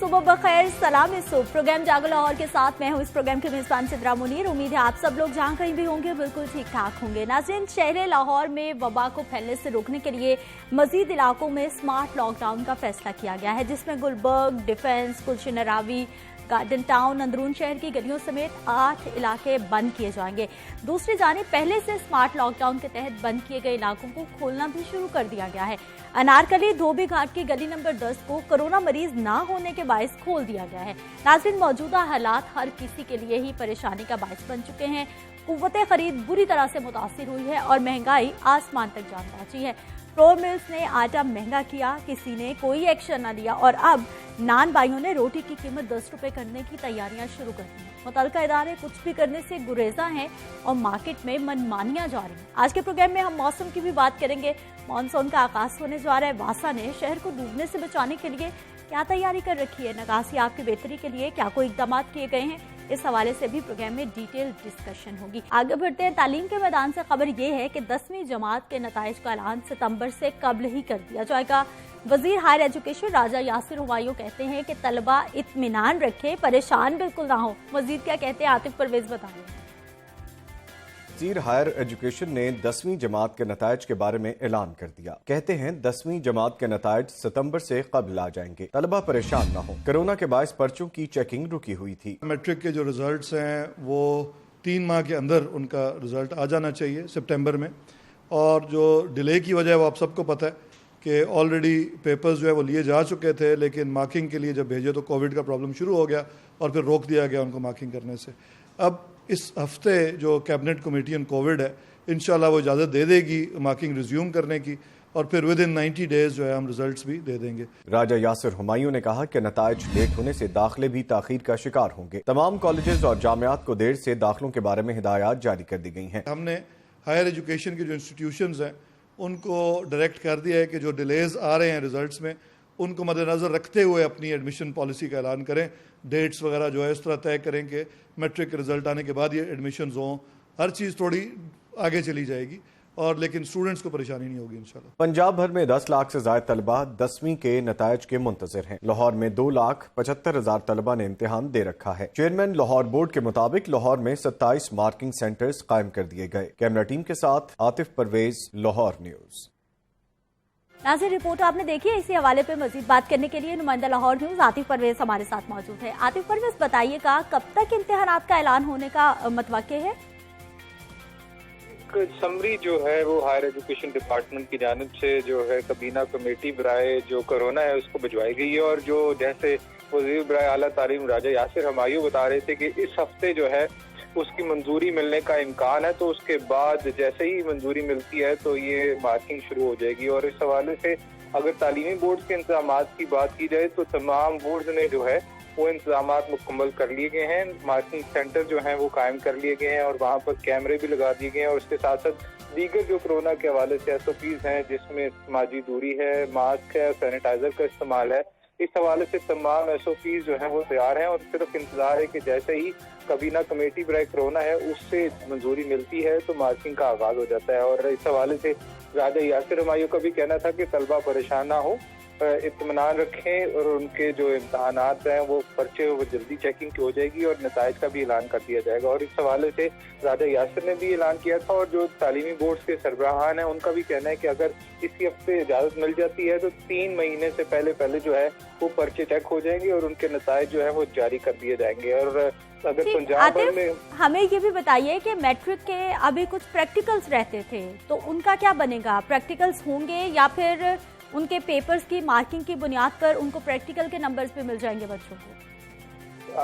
सुबह बखैर, सलाम सुबह। प्रोग्राम जागो लाहौर के साथ मैं हूं इस प्रोग्राम के मेजबान सिद्रा मुनीर। उम्मीद है आप सब लोग जहां कहीं भी होंगे बिल्कुल ठीक ठाक होंगे। नाज़रीन, शहर लाहौर में वबा को फैलने से रोकने के लिए मजीद इलाकों में स्मार्ट लॉकडाउन का फैसला किया गया है, जिसमें गुलबर्ग, डिफेंस, गुलशन रावी, गार्डन टाउन, अंदरून शहर की गलियों समेत 8 इलाके बंद किए जाएंगे। दूसरी जानिब पहले से स्मार्ट लॉकडाउन के तहत बंद किए गए इलाकों को खोलना भी शुरू कर दिया गया है। अनारकली धोबी घाट की गली नंबर 10 को कोरोना मरीज ना होने के बायस खोल दिया गया है। नाज़रीन, मौजूदा हालात हर किसी के लिए ही परेशानी का बायस बन चुके हैं। कुव्वते खरीद बुरी तरह से मुतासिर हुई है और महंगाई आसमान तक जान पहुंची है। फ्लोर मिल्स ने आटा महंगा किया, किसी ने कोई एक्शन न लिया और अब नान भाइयों ने रोटी की कीमत 10 रुपए करने की तैयारियां शुरू कर दी हैं। मुतल्लिका इदारे कुछ भी करने से गुरेजा हैं और मार्केट में मनमानियां जारी हैं। आज के प्रोग्राम में हम मौसम की भी बात करेंगे। मानसून का आगाज होने जा रहा है। वासा ने शहर को डूबने से बचाने के लिए क्या तैयारी कर रखी है, नकासी आपकी बेहतरी के लिए क्या कोई इकदाम किए गए हैं, इस हवाले से भी प्रोग्राम में डिटेल डिस्कशन होगी। आगे बढ़ते हैं। तालीम के मैदान से खबर यह है कि 10वीं जमात के नताइज का ऐलान सितंबर से कबल ही कर दिया जाएगा। वजीर हायर एजुकेशन राजा यासिर हुमायूं कहते हैं कि तलबा इत्मीनान रखें, परेशान बिल्कुल ना हो। मजीद क्या कहते हैं, आतिफ परवेज बताएं। वजीर हायर एजुकेशन ने 10वीं जमात के नताइज के बारे में ऐलान कर दिया। कहते हैं 10वीं जमात के नताइज सितंबर से कबल आ जाएंगे, तलबा परेशान न हो। कोरोना के बायस पर्चों की चेकिंग रुकी हुई थी। मैट्रिक के जो रिजल्ट्स हैं वो 3 माह के अंदर उनका रिजल्ट आ जाना चाहिए सितंबर में। और जो डिले की वजह है वो आप सबको पता है कि ऑलरेडी पेपर्स जो है वो लिए जा चुके थे, लेकिन मार्किंग के लिए जब भेजे तो कोविड का प्रॉब्लम शुरू हो गया और फिर रोक दिया गया उनको मार्किंग करने से। अब इस हफ्ते जो कैबिनेट कमेटी ऑन कोविड है, इंशाल्लाह वो इजाज़त दे देगी मार्किंग रिज्यूम करने की और फिर विद इन 90 डेज जो है हम रिजल्ट्स भी दे देंगे। राजा यासिर हुमायूं ने कहा कि नताइज लेट होने से दाखिले भी ताखीर का शिकार होंगे। तमाम कॉलेजेस और जामियात को देर से दाखिलों के बारे में हिदायत जारी कर दी गई हैं। हमने हायर एजुकेशन के जो इंस्टीट्यूशंस हैं उनको डायरेक्ट कर दिया है कि जो डिलेज आ रहे हैं रिजल्ट्स में उनको मद्देनज़र रखते हुए अपनी एडमिशन पॉलिसी का ऐलान करें। डेट्स वगैरह जो है इस तरह तय करें कि मैट्रिक के रिजल्ट आने के बाद ये एडमिशन्स हों। हर चीज़ थोड़ी आगे चली जाएगी और लेकिन स्टूडेंट्स को परेशानी नहीं होगी इंशाल्लाह। पंजाब भर में 10 लाख से ज्यादा तलबा 10वीं के नताइज के मुंतजर हैं। लाहौर में 2,75,000 तलबा ने इम्तिहान दे रखा है। चेयरमैन लाहौर बोर्ड के मुताबिक लाहौर में 27 मार्किंग सेंटर्स कायम कर दिए गए। कैमरा टीम के साथ आतिफ परवेज, लाहौर न्यूज। नाज़रीन, रिपोर्ट आपने देखी है। इसी हवाले पे मजीद बात करने के लिए नुमाइंदा लाहौर न्यूज आतिफ परवेज हमारे साथ मौजूद है। आतिफ परवेज, बताइएगा कब तक इम्तिहानात का ऐलान होने का मतवक्के है? समरी जो है वो हायर एजुकेशन डिपार्टमेंट की जानिब से जो है कबीना कमेटी बराए जो कोरोना है उसको भिजवाई गई है। और जो जैसे वजीर बराए आला तालीम राजा यासिर हुमायूं बता रहे थे कि इस हफ्ते जो है उसकी मंजूरी मिलने का इम्कान है, तो उसके बाद जैसे ही मंजूरी मिलती है तो ये मार्किंग शुरू हो जाएगी। और इस हवाले से अगर तालीमी बोर्ड के इंतजाम की बात की जाए तो तमाम बोर्ड ने जो है वो इंतजाम मुकम्मल कर लिए गए हैं। मार्किंग सेंटर जो हैं वो कायम कर लिए गए हैं और वहाँ पर कैमरे भी लगा दिए गए हैं। और उसके साथ साथ दीगर जो कोरोना के हवाले से SOPs हैं, जिसमें समाजी दूरी है, मास्क है, सैनिटाइजर का इस्तेमाल है, इस हवाले से तमाम SOPs जो हैं वो तैयार हैं। और सिर्फ इंतजार है कि जैसे ही कबीना कमेटी बराए कोरोना है उससे मंजूरी मिलती है तो मार्किंग का आगाज हो जाता है। और इस हवाले से राजा यासिर हुमायूं का भी कहना था कि तलबा परेशान ना हो, इत्मीनान रखें और उनके जो इम्तहानात हैं वो पर्चे वो जल्दी चेकिंग की हो जाएगी और नताइज का भी ऐलान कर दिया जाएगा। और इस हवाले से राजा यासिर ने भी ऐलान किया था और जो तालीमी बोर्ड के सरबराहान हैं उनका भी कहना है कि अगर इसी हफ्ते इजाजत मिल जाती है तो 3 महीने से पहले जो है वो पर्चे चेक हो जाएंगे और उनके नताइज जो है वो जारी कर दिए जाएंगे। और अगर पंजाब भर में हमें ये भी बताइए कि मैट्रिक के अभी कुछ प्रैक्टिकल्स रहते थे तो उनका क्या बनेगा? प्रैक्टिकल्स होंगे या फिर उनके पेपर्स की मार्किंग की बुनियाद पर उनको प्रैक्टिकल के नंबर्स पे मिल जाएंगे बच्चों को?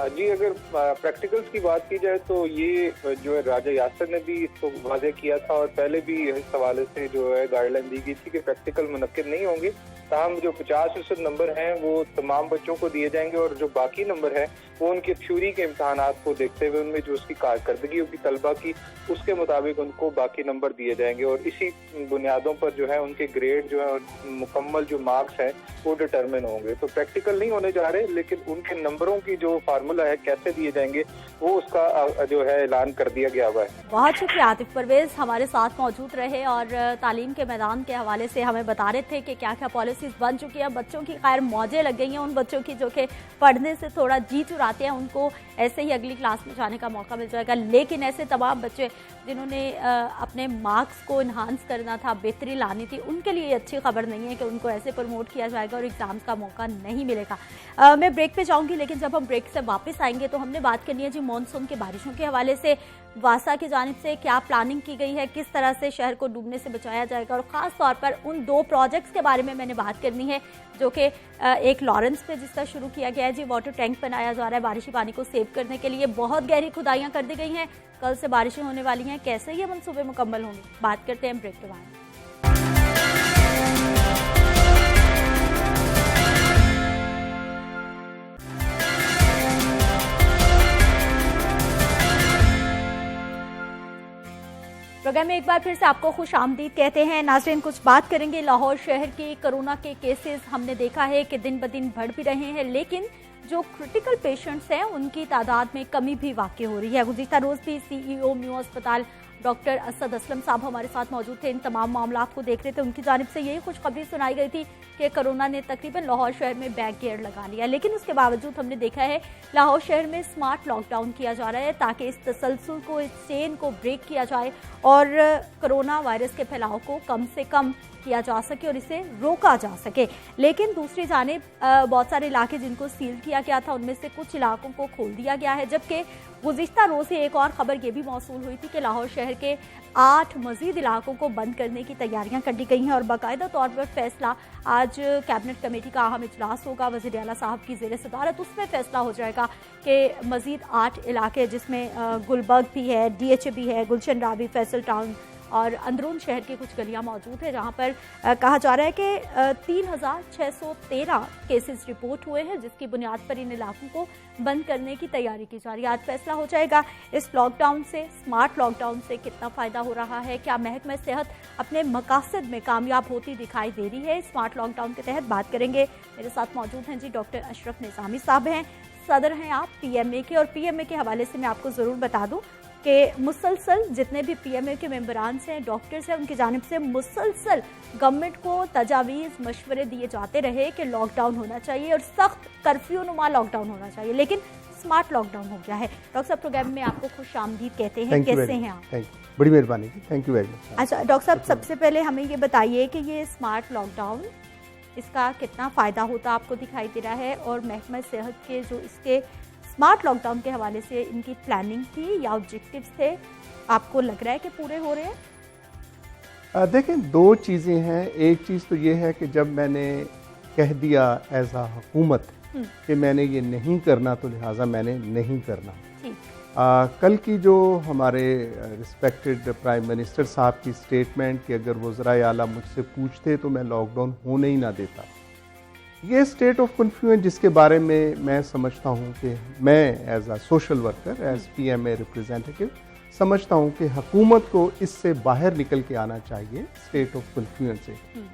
जी, अगर प्रैक्टिकल्स की बात की जाए तो ये जो है राजा यासिर ने भी इसको वाज़ेह किया था और पहले भी इस हवाले से जो है गाइडलाइन दी गई थी कि प्रैक्टिकल मुनक्किद नहीं होंगे। ताहम जो 50% नंबर हैं वो तमाम बच्चों को दिए जाएंगे और जो बाकी नंबर है वो उनके थ्योरी के इम्तहानात को देखते हुए उनमें जो उसकी कारकर्दगी होगी तलबा की उसके मुताबिक उनको बाकी नंबर दिए जाएंगे। और इसी बुनियादों पर जो है उनके ग्रेड जो है मुकम्मल जो मार्क्स हैं वो डिटरमिन होंगे। तो प्रैक्टिकल नहीं होने जा रहे, लेकिन उनके नंबरों की जो फार्मूला है कैसे दिए जाएंगे वो उसका जो है ऐलान कर दिया गया हुआ है। बहुत शुक्रिया आतिफ परवेज, हमारे साथ मौजूद रहे और तालीम के मैदान के हवाले से हमें बता रहे थे कि क्या क्या पॉलिसीज बन चुकी हैं। बच्चों की खैर मौजें लग गई हैं, उन बच्चों की जो कि पढ़ने से थोड़ा जी चुराते हैं, उनको ऐसे ही अगली क्लास में जाने का मौका मिल जाएगा। लेकिन ऐसे तमाम बच्चे जिन्होंने अपने मार्क्स को इन्हांस करना था, बेहतरी लानी थी, उनके लिए अच्छी खबर नहीं है कि उनको ऐसे प्रमोट किया जाएगा और एग्जाम्स का मौका नहीं मिलेगा। मैं ब्रेक पे जाऊंगी, लेकिन जब हम ब्रेक से वापस आएंगे तो हमने बात करनी है जी मॉनसून की बारिशों के हवाले से। वासा की जानिब से क्या प्लानिंग की गई है, किस तरह से शहर को डूबने से बचाया जाएगा, और ख़ास तौर पर उन 2 प्रोजेक्ट्स के बारे में मैंने बात करनी है जो कि एक लॉरेंस पे जिसका शुरू किया गया है जी, वाटर टैंक बनाया जा रहा है बारिशी पानी को सेव करने के लिए। बहुत गहरी खुदाइयाँ कर दी गई हैं, कल से बारिशें होने वाली हैं, कैसे ये मनसूबे मुकम्मल होंगे, बात करते हैं ब्रेक के बाद। प्रोग्राम में एक बार फिर से आपको खुश आमदीद कहते हैं। नाज़रीन, कुछ बात करेंगे लाहौर शहर के कोरोना के केसेस। हमने देखा है कि दिन ब दिन बढ़ भी रहे हैं, लेकिन जो क्रिटिकल पेशेंट्स हैं उनकी तादाद में कमी भी वाक़ई हो रही है। गुज़िश्ता रोज़ भी CEO न्यू अस्पताल डॉक्टर असद असलम साहब हमारे साथ मौजूद थे, इन तमाम मामलात को देख रहे थे। उनकी जानिब से यही खुशखबरी सुनाई गई थी कि कोरोना ने तकरीबन लाहौर शहर में बैक गियर लगा लिया, लेकिन उसके बावजूद हमने देखा है लाहौर शहर में स्मार्ट लॉकडाउन किया जा रहा है ताकि इस तसलसल को, इस चेन को ब्रेक किया जाए और कोरोना वायरस के फैलाव को कम से कम किया जा सके और इसे रोका जा सके। लेकिन दूसरी जानिब बहुत सारे इलाके जिनको सील किया गया था उनमें से कुछ इलाकों को खोल दिया गया है, जबकि गुज़िश्ता रोज़ से एक और खबर ये भी मौसूल हुई थी कि लाहौर शहर के 8 मजीद इलाकों को बंद करने की तैयारियां कर दी गई हैं और बाकायदा तौर पर फैसला आज कैबिनेट कमेटी का अहम इजलास होगा वज़ीर आला साहब की ज़ेर सदारत। उसमें फैसला हो जाएगा कि मजीद 8 इलाके जिसमें गुलबर्ग भी है, DHA भी है, गुलशन रावी, फैसल टाउन और अंदरून शहर की कुछ गलियां मौजूद है जहां पर कहा जा रहा है कि 3613 केसेस रिपोर्ट हुए हैं, जिसकी बुनियाद पर इन इलाकों को बंद करने की तैयारी की जा रही है। आज फैसला हो जाएगा इस लॉकडाउन से, स्मार्ट लॉकडाउन से कितना फ़ायदा हो रहा है, क्या महकमा सेहत अपने मकासद में कामयाब होती दिखाई दे रही है स्मार्ट लॉकडाउन के तहत। बात करेंगे, मेरे साथ मौजूद हैं जी डॉक्टर अशरफ निज़ामी साहब हैं, सदर हैं आप PMA के, और PMA के हवाले से मैं आपको ज़रूर बता दूँ कि मुसलसल जितने भी PMA के मेंबरान हैं, डॉक्टर्स हैं, उनकी जानिब से मुसलसल गवर्नमेंट को तजावीज़ मशवरे दिए जाते रहे कि लॉकडाउन होना चाहिए और सख्त कर्फ्यू नुमा लॉकडाउन होना चाहिए, लेकिन स्मार्ट लॉकडाउन हो गया है। डॉक्टर साहब, प्रोग्राम में आपको खुश आमदीद कहते हैं, कैसे हैं आप? बड़ी मेहरबानी, थैंक यू वेरी मच। अच्छा डॉक्टर साहब, सबसे पहले हमें ये बताइए कि ये स्मार्ट लॉकडाउन, इसका कितना फ़ायदा होता आपको दिखाई दे रहा है, और महकमा सेहत के जो इसके स्मार्ट लॉकडाउन के हवाले से इनकी प्लानिंग थी या ऑब्जेक्टिव्स थे, आपको लग रहा है कि पूरे हो रहे हैं? देखें, 2 चीज़ें हैं। एक चीज़ तो ये है कि जब मैंने कह दिया एज आ हुकूमत कि मैंने ये नहीं करना, तो लिहाजा मैंने नहीं करना। कल की जो हमारे रिस्पेक्टेड प्राइम मिनिस्टर साहब की स्टेटमेंट कि अगर वज़राए आला मुझसे पूछते तो मैं लॉकडाउन होने ही ना देता, ये स्टेट ऑफ कन्फ्यूजन जिसके बारे में मैं समझता हूँ कि मैं as a social worker, as PMA representative समझता हूँ कि हुकूमत को इससे बाहर निकल के आना चाहिए, स्टेट ऑफ कन्फ्यूजन से।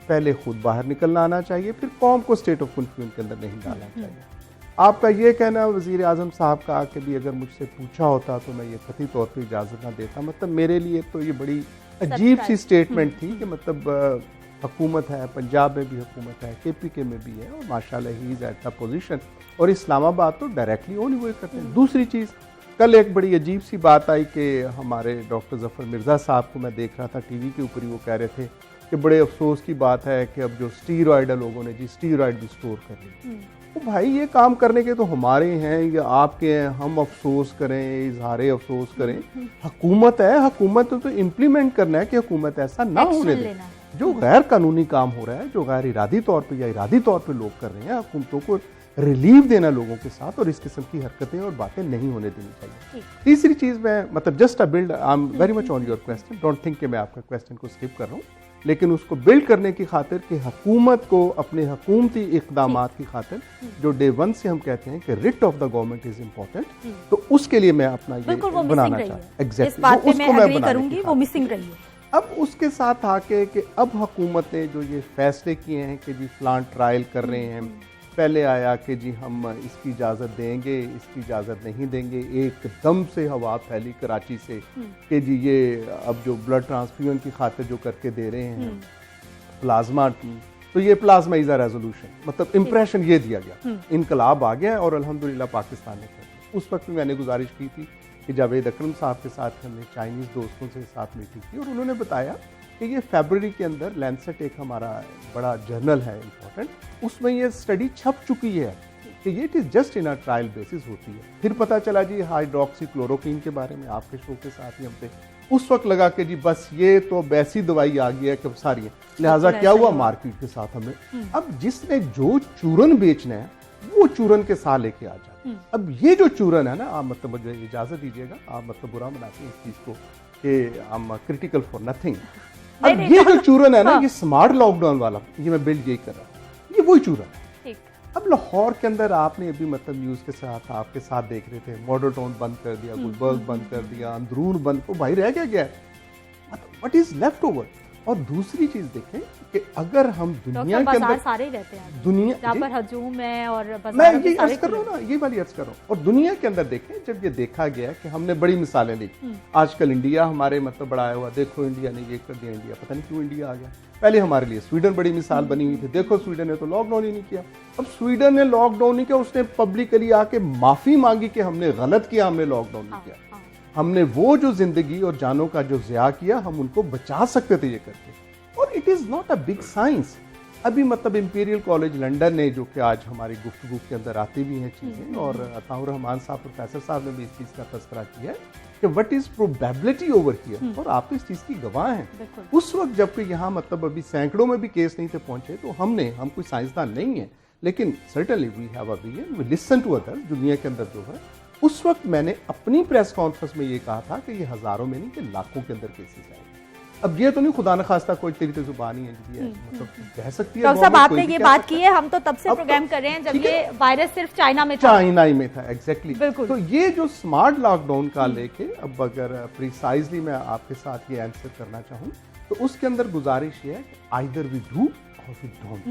पहले खुद बाहर निकलना आना चाहिए, फिर कौम को स्टेट ऑफ कन्फ्यूजन के अंदर नहीं डालना चाहिए। आपका ये कहना वज़ीर आज़म साहब का कि भी अगर मुझसे पूछा होता तो मैं ये कतई तौर पर इजाज़त ना देता, मतलब मेरे लिए तो ये बड़ी अजीब सी स्टेटमेंट थी कि मतलब हुकूमत है, पंजाब में भी हुकूमत है, KPK में भी है, और माशाल्लाह he is at the position, और इस्लामाबाद तो डायरेक्टली ओन वो करते हैं। दूसरी चीज़, कल एक बड़ी अजीब सी बात आई कि हमारे डॉक्टर ज़फ़र मिर्ज़ा साहब को मैं देख रहा था टीवी के ऊपर ही, वो कह रहे थे कि बड़े अफसोस की बात है कि अब जो स्टीरॉयड लोगों ने जी स्टीरॉयड भी स्टोर कर ली। तो भाई ये काम करने के तो हमारे हैं या आपके हैं, हम अफसोस करें, इजहार अफसोस करें, हुकूमत है, हुकूमत तो इम्प्लीमेंट करना है कि हुकूमत ऐसा ना होने दे। जो गैर कानूनी काम हो रहा है, जो गैर इरादी तौर पे या इरादी तौर पे लोग कर रहे हैं, हुकूमतों को रिलीफ देना लोगों के साथ, और इस किस्म की हरकतें और बातें नहीं होने देनी चाहिए। तीसरी चीज़, मैं मतलब just a build, I am very much on your question, don't think कि मैं आपका क्वेश्चन को स्किप कर रहा हूँ, लेकिन उसको बिल्ड करने की खातिर कि हुकूमत को अपने हुकूमती इक़दामात की खातिर जो डे 1 से हम कहते हैं कि writ of the government is important, तो उसके लिए मैं अपना ये बनाना चाहता हूँ। एग्जैक्टली, उसको मैं करूँगी, वो मिसिंग रही है। अब उसके साथ आके कि अब हुकूमत ने जो ये फैसले किए हैं कि जी प्लांट ट्रायल कर रहे हैं, पहले आया कि जी हम इसकी इजाज़त देंगे, इसकी इजाज़त नहीं देंगे, एकदम से हवा फैली कराची से कि जी ये अब जो ब्लड ट्रांसफ्यूजन की खातिर जो करके दे रहे हैं प्लाज्मा, तो ये प्लाज्मा इज अ रेजोल्यूशन, मतलब इम्प्रेशन ये दिया गया, इनकलाब आ गया और अल्हम्दुलिल्लाह पाकिस्तान ने कर दिया। उस वक्त भी मैंने गुजारिश की थी कि जावेद अकरम साहब के साथ हमने चाइनीज़ दोस्तों से साथ मीटिंग की और उन्होंने बताया कि ये फरवरी के अंदर लैंसेट एक हमारा बड़ा जर्नल है इम्पोर्टेंट, उसमें ये स्टडी छप चुकी है कि ये it is just in a trial basis होती है। फिर पता चला जी हाइड्रोक्सी क्लोरोक्वीन के बारे में आपके शो के साथ ही हम थे, उस वक्त लगा कि जी बस ये तो वैसी दवाई आ गई है कि सारी है, लिहाजा क्या हुआ मार्केट के साथ हमें अब जिसने जो चूरन बेचना है वो चूरन के साथ लेके आ जाए। अब ये जो चूरन है ना, आप मतलब मुझे इजाजत दीजिएगा, आप मतलब बुरा मनाते हैं इस चीज को कि हम क्रिटिकल फॉर नथिंग। अब ये जो चूरन है ना, ये स्मार्ट लॉकडाउन वाला, ये मैं बिल्ड यही कर रहा हूँ, ये वही चूरन है। अब लाहौर के अंदर आपने अभी मतलब न्यूज के साथ आपके साथ देख रहे थे, मॉडल टाउन बंद कर दिया, गुलबर्ग बंद कर दिया, अंदरून बंद, तो भाई रह गया है, व्हाट इज लेफ्ट ओवर। और दूसरी चीज देखें कि अगर हम दुनिया के अंदर सारे रहते हैं, दुनिया जहाँ पर हजूम है और मैं ये अर्ज कर रहा हूँ ना, ये वाली अर्ज कर रहा हूँ, और दुनिया के अंदर देखें जब ये देखा गया कि हमने बड़ी मिसालें ली, आजकल इंडिया हमारे मतलब बड़ा आया हुआ, देखो इंडिया ने ये कर दिया, इंडिया पता नहीं क्यों इंडिया आ गया। पहले हमारे लिए स्वीडन बड़ी मिसाल बनी हुई थी, देखो स्वीडन ने तो लॉकडाउन ही नहीं किया। अब स्वीडन ने लॉकडाउन नहीं किया, उसने पब्लिकली आके माफी मांगी कि हमने गलत किया, हमने लॉकडाउन नहीं किया, हमने वो जो जिंदगी और जानों का जो ज़िया किया हम उनको बचा सकते थे ये करके। और it is not a big science. अभी मतलब इंपीरियल कॉलेज लंदन ने, जो कि आज हमारी गुफ्तगू के अंदर आती भी हैं चीज़ें, और अताउर रहमान साहब प्रोफेसर साहब ने भी इस चीज़ का तस्करा किया है कि what is probability over here, और आप तो इस चीज़ की गवाह हैं। उस वक्त जबकि यहाँ मतलब अभी सैकड़ों में भी केस नहीं थे पहुंचे, तो हम कोई साइंसदान नहीं है, लेकिन certainly we have a vision, we listen to others, दुनिया के अंदर जो है। उस वक्त मैंने अपनी प्रेस कॉन्फ्रेंस में ये कहा था कि ये हजारों में नहीं कि लाखों के अंदर केसेस आए। अब ये तो नहीं खुदा न खास्ता कोई तेरी तो जुबानी है, मतलब कह सकती है डॉक्टर साहब आपने ये बात की है, हम तो तब से प्रोग्राम कर रहे हैं जब ये वायरस सिर्फ चाइना में था एग्जैक्टली। तो ये जो स्मार्ट लॉकडाउन का लेके, अब अगर प्रिसाइजली मैं आपके साथ ये आंसर करना चाहूँ तो उसके अंदर गुजारिश ये है आइदर वी डू और वी डोंट,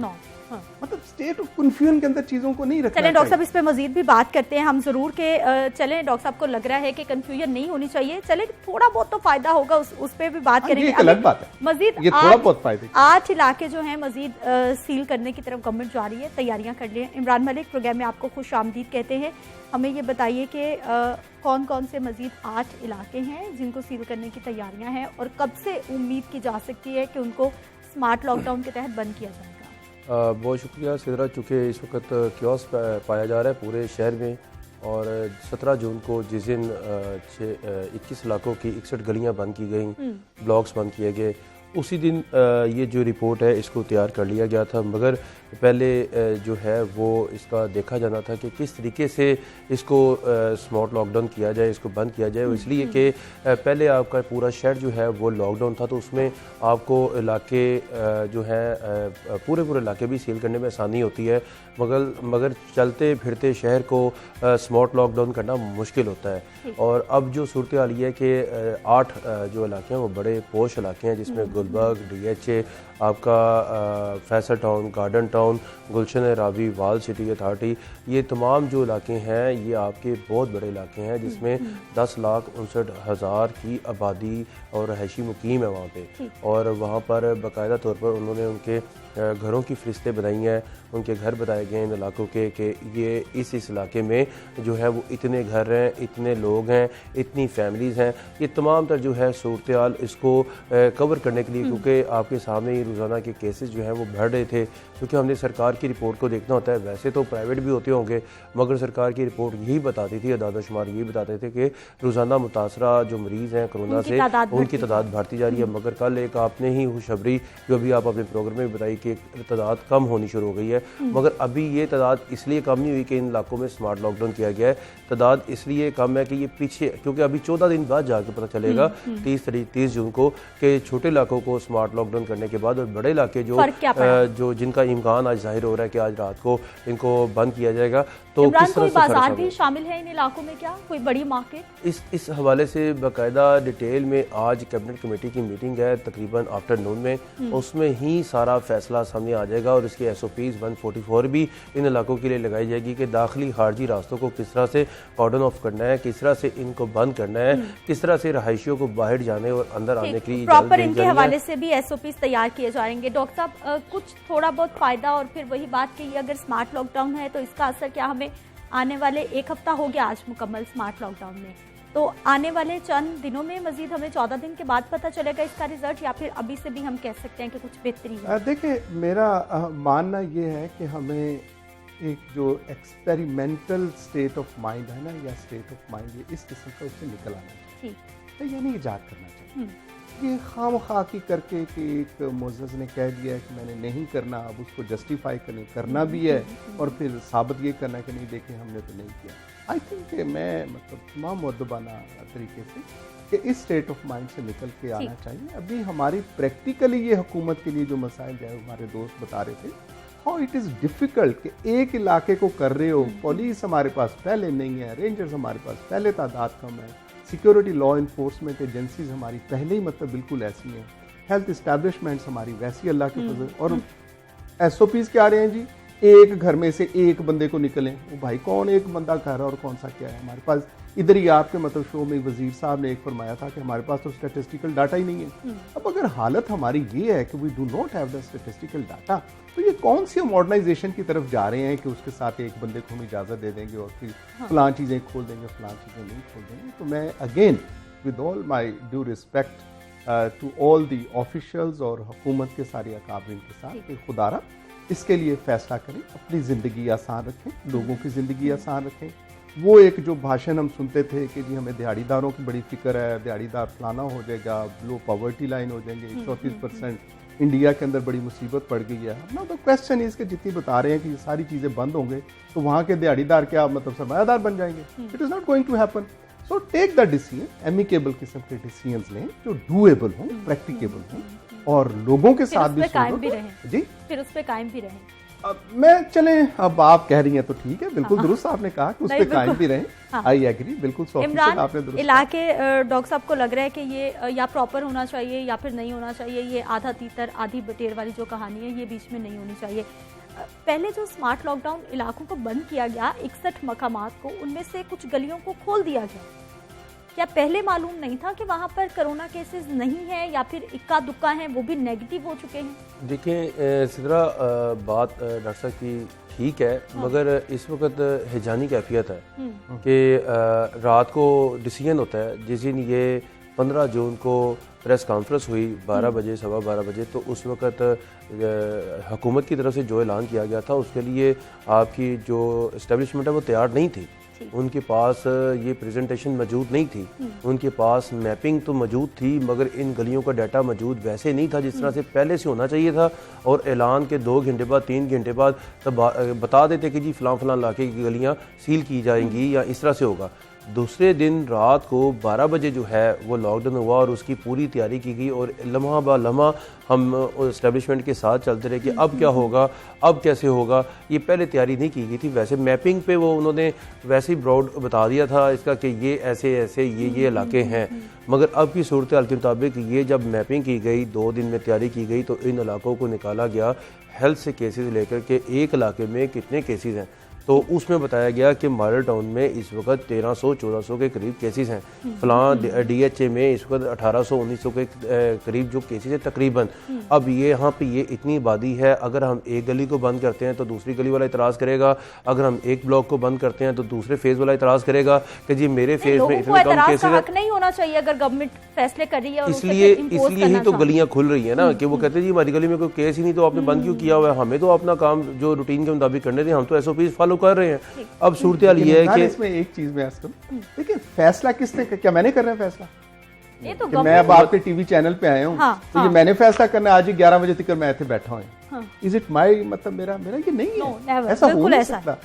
मतलब स्टेट ऑफ कंफ्यूजन के अंदर चीजों को नहीं रखना। चलें डॉक्टर साहब इस पे मजीद भी बात करते हैं हम जरूर के चलें। डॉक्टर साहब को लग रहा है कि कंफ्यूजन नहीं होनी चाहिए, चलें थोड़ा बहुत तो फायदा होगा, उस पे भी बात करेंगे। ये अलग बात है, मजीद ये थोड़ा बहुत फायदे 8 इलाके जो हैं मजीद सील करने की तरफ गवर्नमेंट जा रही है, तैयारियां कर ली हैं। इमरान मलिक प्रोग्राम में आपको खुश आमदीद कहते हैं। हमें ये बताइए कि कौन कौन से मजीद 8 इलाके हैं जिनको सील करने की तैयारियां हैं, और कब से उम्मीद की जा सकती है कि उनको स्मार्ट लॉकडाउन के तहत बंद किया जाएगा? बहुत शुक्रिया सिदरा, चूँकि इस वक्त क्योस पाया जा रहा है पूरे शहर में, और 17 जून को जिस दिन 21 इलाकों की 61 गलियां बंद की गई, ब्लॉक्स बंद किए गए, उसी दिन ये जो रिपोर्ट है इसको तैयार कर लिया गया था। मगर पहले जो है वो इसका देखा जाना था कि किस तरीके से इसको स्मार्ट लॉकडाउन किया जाए, इसको बंद किया जाए। इसलिए कि पहले आपका पूरा शहर जो है वो लॉकडाउन था, तो उसमें आपको इलाके जो है पूरे इलाके भी सील करने में आसानी होती है, मगर चलते फिरते शहर को स्मार्ट लॉकडाउन करना मुश्किल होता है। और अब जो सूरत हाल ये है कि 8 जो इलाके हैं वो बड़े पोश इलाके हैं, जिसमें गुलबर्ग, DHA, आपका फैसल टाउन, गार्डन टाउन, गुलशन रावी, वाल सिटी अथॉरिटी, ये तमाम जो इलाके हैं ये आपके बहुत बड़े इलाके हैं, जिसमें 10,59,000 की आबादी और रहायशी मुकीम है वहाँ पे। और वहाँ पर बाकायदा तौर पर उन्होंने उनके घरों की फरिश्तें बनाई हैं, उनके घर बताए गए इन इलाकों के कि ये इस इलाके में जो है वो इतने घर हैं, इतने लोग हैं, इतनी फैमिलीज़ हैं। ये तमाम तर जो है सूरत हाल इसको कवर करने के लिए, क्योंकि आपके सामने ही रोज़ाना के केसेस जो हैं वो बढ़ रहे थे, क्योंकि हमने सरकार की रिपोर्ट को देखना होता है। वैसे तो प्राइवेट भी होते होंगे, मगर सरकार की रिपोर्ट यही बताती थी, अदाद शुमार यही बताते थे कि रोज़ाना मुतासरा जो मरीज़ हैं कोरोना से, उनकी तादाद बढ़ती जा रही है। मगर कल एक आपने ही खुशखबरी जो अभी आप अपने प्रोग्राम में बताई कि तादाद कम होनी शुरू हो गई है, मगर अभी ये तादाद इसलिए कम नहीं हुई कि इन इलाकों में स्मार्ट लॉकडाउन किया गया है। तादाद इसलिए कम है कि ये पीछे, क्योंकि अभी 14 दिन बाद जाके पता चलेगा 30 जून को कि छोटे इलाकों को स्मार्ट लॉकडाउन करने के बाद और बड़े इलाके जो जिनका इम्कान आज जाहिर हो रहा है कि आज रात को इनको बंद किया जाएगा, तो किस तरह से बाजार भी शामिल है इन इलाकों में, क्या कोई बड़ी मार्केट? इस हवाले से बाकायदा डिटेल में आज कैबिनेट कमेटी की मीटिंग है तकरीबन आफ्टरनून में, उसमें ही सारा फैसला मसला सामने आ जाएगा और इसकी SOPs 144 भी इन इलाकों के लिए लगाई जाएगी कि दाखिली खारजी रास्तों को किस तरह से कॉर्डन ऑफ करना है, किस तरह से इनको बंद करना है, किस तरह से रहायशियों को बाहर जाने और अंदर आने के लिए प्रॉपर इनके हवाले से भी SOPs तैयार किए जाएंगे। डॉक्टर साहब, कुछ थोड़ा बहुत फायदा और फिर वही बात कि अगर स्मार्ट लॉकडाउन है तो इसका असर क्या हमें आने वाले एक हफ्ता हो गया आज मुकम्मल स्मार्ट लॉकडाउन में, तो आने वाले चंद दिनों में मजीद हमें 14 दिन के बाद पता चलेगा इसका रिजल्ट, या फिर अभी से भी हम कह सकते हैं कि कुछ बेहतरी है? देखिए, मेरा मानना ये है कि हमें एक जो एक्सपेरिमेंटल स्टेट ऑफ माइंड है ना, या स्टेट ऑफ माइंड, इस किस्म का उससे निकल आना चाहिए, तो यानी ईजाद करना चाहिए। ये खाम-खा की करके कि एक मोज़ज़ ने कह दिया है कि मैंने नहीं करना, अब उसको जस्टिफाई करना भी है और फिर साबित ये करना है कि नहीं देखें हमने तो नहीं किया। आई थिंक कि मैं तमाम मुअद्दबाना तरीके से कि इस स्टेट ऑफ माइंड से निकल के आना चाहिए। अभी हमारी प्रैक्टिकली ये हुकूमत के लिए जो मसाइल जो हमारे दोस्त बता रहे थे, हाउ इट इज़ डिफ़िकल्ट कि एक इलाके को कर रहे हो, पुलिस हमारे पास पहले नहीं है, रेंजर्स हमारे पास पहले तादाद कम है, सिक्योरिटी लॉ इन्फोर्समेंट एजेंसीज हमारी पहले ही बिल्कुल ऐसी हैं, हेल्थ इस्टेब्लिशमेंट्स हमारी वैसी अल्लाह के फजल, और SOPs क्या आ रहे हैं जी, एक घर में से एक बंदे को निकलें, वो भाई कौन एक बंदा कर रहा है और कौन सा क्या है? हमारे पास इधर ही आपके शो में वजीर साहब ने एक फरमाया था कि हमारे पास तो स्टैटिस्टिकल डाटा ही नहीं है। अब अगर हालत हमारी ये है कि we do not have the statistical data, तो ये कौन सी मॉडर्नाइजेशन की तरफ जा रहे हैं कि उसके साथ एक बंदे को हम इजाज़त दे देंगे और फिर फलां चीज़ें खोल देंगे, फलां चीज़ें नहीं खोल देंगे। तो मैं again with all my due respect to all the officials और हुकूमत के सारे अकाबरीन के साथ कि खुदारा इसके लिए फ़ैसला करें, अपनी ज़िंदगी आसान रखें, लोगों की ज़िंदगी आसान रखें। वो एक जो भाषण हम सुनते थे कि जी हमें दिहाड़ीदारों की बड़ी फिक्र है, दिहाड़ीदार फलाना हो जाएगा, लो पॉवर्टी लाइन हो जाएंगे, 34% इंडिया के अंदर बड़ी मुसीबत पड़ गई है ना। तो क्वेश्चन इज कि जितनी बता रहे हैं कि ये सारी चीज़ें बंद होंगे तो वहाँ के दिहाड़ीदार क्या सरमायादार बन जाएंगे? It is not going to happen. So take the decision, amicable किस्म के डिसीजंस लें जो डूएबल हों, प्रैक्टिकेबल हों और लोगों के साथ भी कायम भी रहें। जी, फिर उस पे कायम भी रहें। मैं चलें, अब आप कह रही हैं तो ठीक है, बिल्कुल दुरुस्त आपने कहा कि उस पर कायम भी रहें। आई एग्री, बिल्कुल 100% आपने दुरुस्त। इलाके डॉक्टर साहब को लग रहा है कि ये या प्रॉपर होना चाहिए या फिर नहीं होना चाहिए, ये आधा तीतर आधी बटेर वाली जो कहानी है ये बीच में नहीं होनी चाहिए। पहले जो स्मार्ट लॉकडाउन इलाकों को बंद किया गया 61 मकामात को, उनमें से कुछ गलियों को खोल दिया गया, क्या पहले मालूम नहीं था कि वहाँ पर कोरोना केसेस नहीं है या फिर इक्का दुक्का हैं वो भी नेगेटिव हो चुके हैं? देखिए सिद्रा, बात डॉक्टर साहब की ठीक है, मगर इस वक्त हिजानी कैफियत है कि रात को डिसीजन होता है। जिस दिन ये 15 जून को प्रेस कॉन्फ्रेंस हुई 12 बजे 12:15 बजे, तो उस वक्त हुकूमत की तरफ से जो ऐलान किया गया था उसके लिए आपकी जो इस्टेब्लिशमेंट है वो तैयार नहीं थी। उनके पास ये प्रेजेंटेशन मौजूद नहीं थी, उनके पास मैपिंग तो मौजूद थी मगर इन गलियों का डाटा मौजूद वैसे नहीं था जिस तरह से पहले से होना चाहिए था। और ऐलान के 2 घंटे बाद 3 घंटे बाद तब बता देते कि जी फलां फलां इलाके की गलियां सील की जाएंगी या इस तरह से होगा। दूसरे दिन रात को 12 बजे जो है वो लॉकडाउन हुआ और उसकी पूरी तैयारी की गई और लम्हा बा लम्हा हम इस्टेब्लिशमेंट के साथ चलते रहे कि अब क्या होगा, अब कैसे होगा। ये पहले तैयारी नहीं की गई थी। वैसे मैपिंग पे वो उन्होंने वैसे ही ब्रॉड बता दिया था इसका कि ये ऐसे ऐसे ये इलाके हैं, मगर अब की सूरत हाल के मुताबिक ये जब मैपिंग की गई 2 दिन में तैयारी की गई तो इन इलाकों को निकाला गया हेल्थ से केसेस लेकर के एक इलाके में कितने केसेस हैं, तो उसमें बताया गया कि मॉडल टाउन में इस वक्त 1300-1400 के करीब केसेस हैं, फलां DHA में इस वक्त 1800-1900 के करीब जो केसेस हैं तकरीबन। अब ये यहाँ पे ये इतनी आबादी है, अगर हम एक गली को बंद करते हैं तो दूसरी गली वाला इतराज़ करेगा, अगर हम एक ब्लॉक को बंद करते हैं तो दूसरे फेज वाला इतराज़ करेगा कि जी मेरे फेज में इतने कम केसेस हैं। नहीं होना चाहिए अगर गवर्नमेंट फैसले कर रही है, इसलिए ही तो गलियां खुल रही है ना कि वो कहते हैं जी हमारी गली में कोई केस ही नहीं तो आपने बंद क्यों किया हुआ है, हमें तो अपना काम जो रूटीन के मुताबिक करने थे, हम तो SOPs फॉलो कर रहे हैं। अब सूरत हाल ये है कि इसमें एक चीज में देखिए फैसला किसने, क्या मैंने कर रहा है फैसला? ये तो कि मैं अब आपके टीवी चैनल पे आया हूँ तो ये मैंने फैसला करना, आज ही 11 बजे तक मैं इतने बैठा हूँ। इज इट माई मेरा ये नहीं है, ऐसा हो नहीं सकता।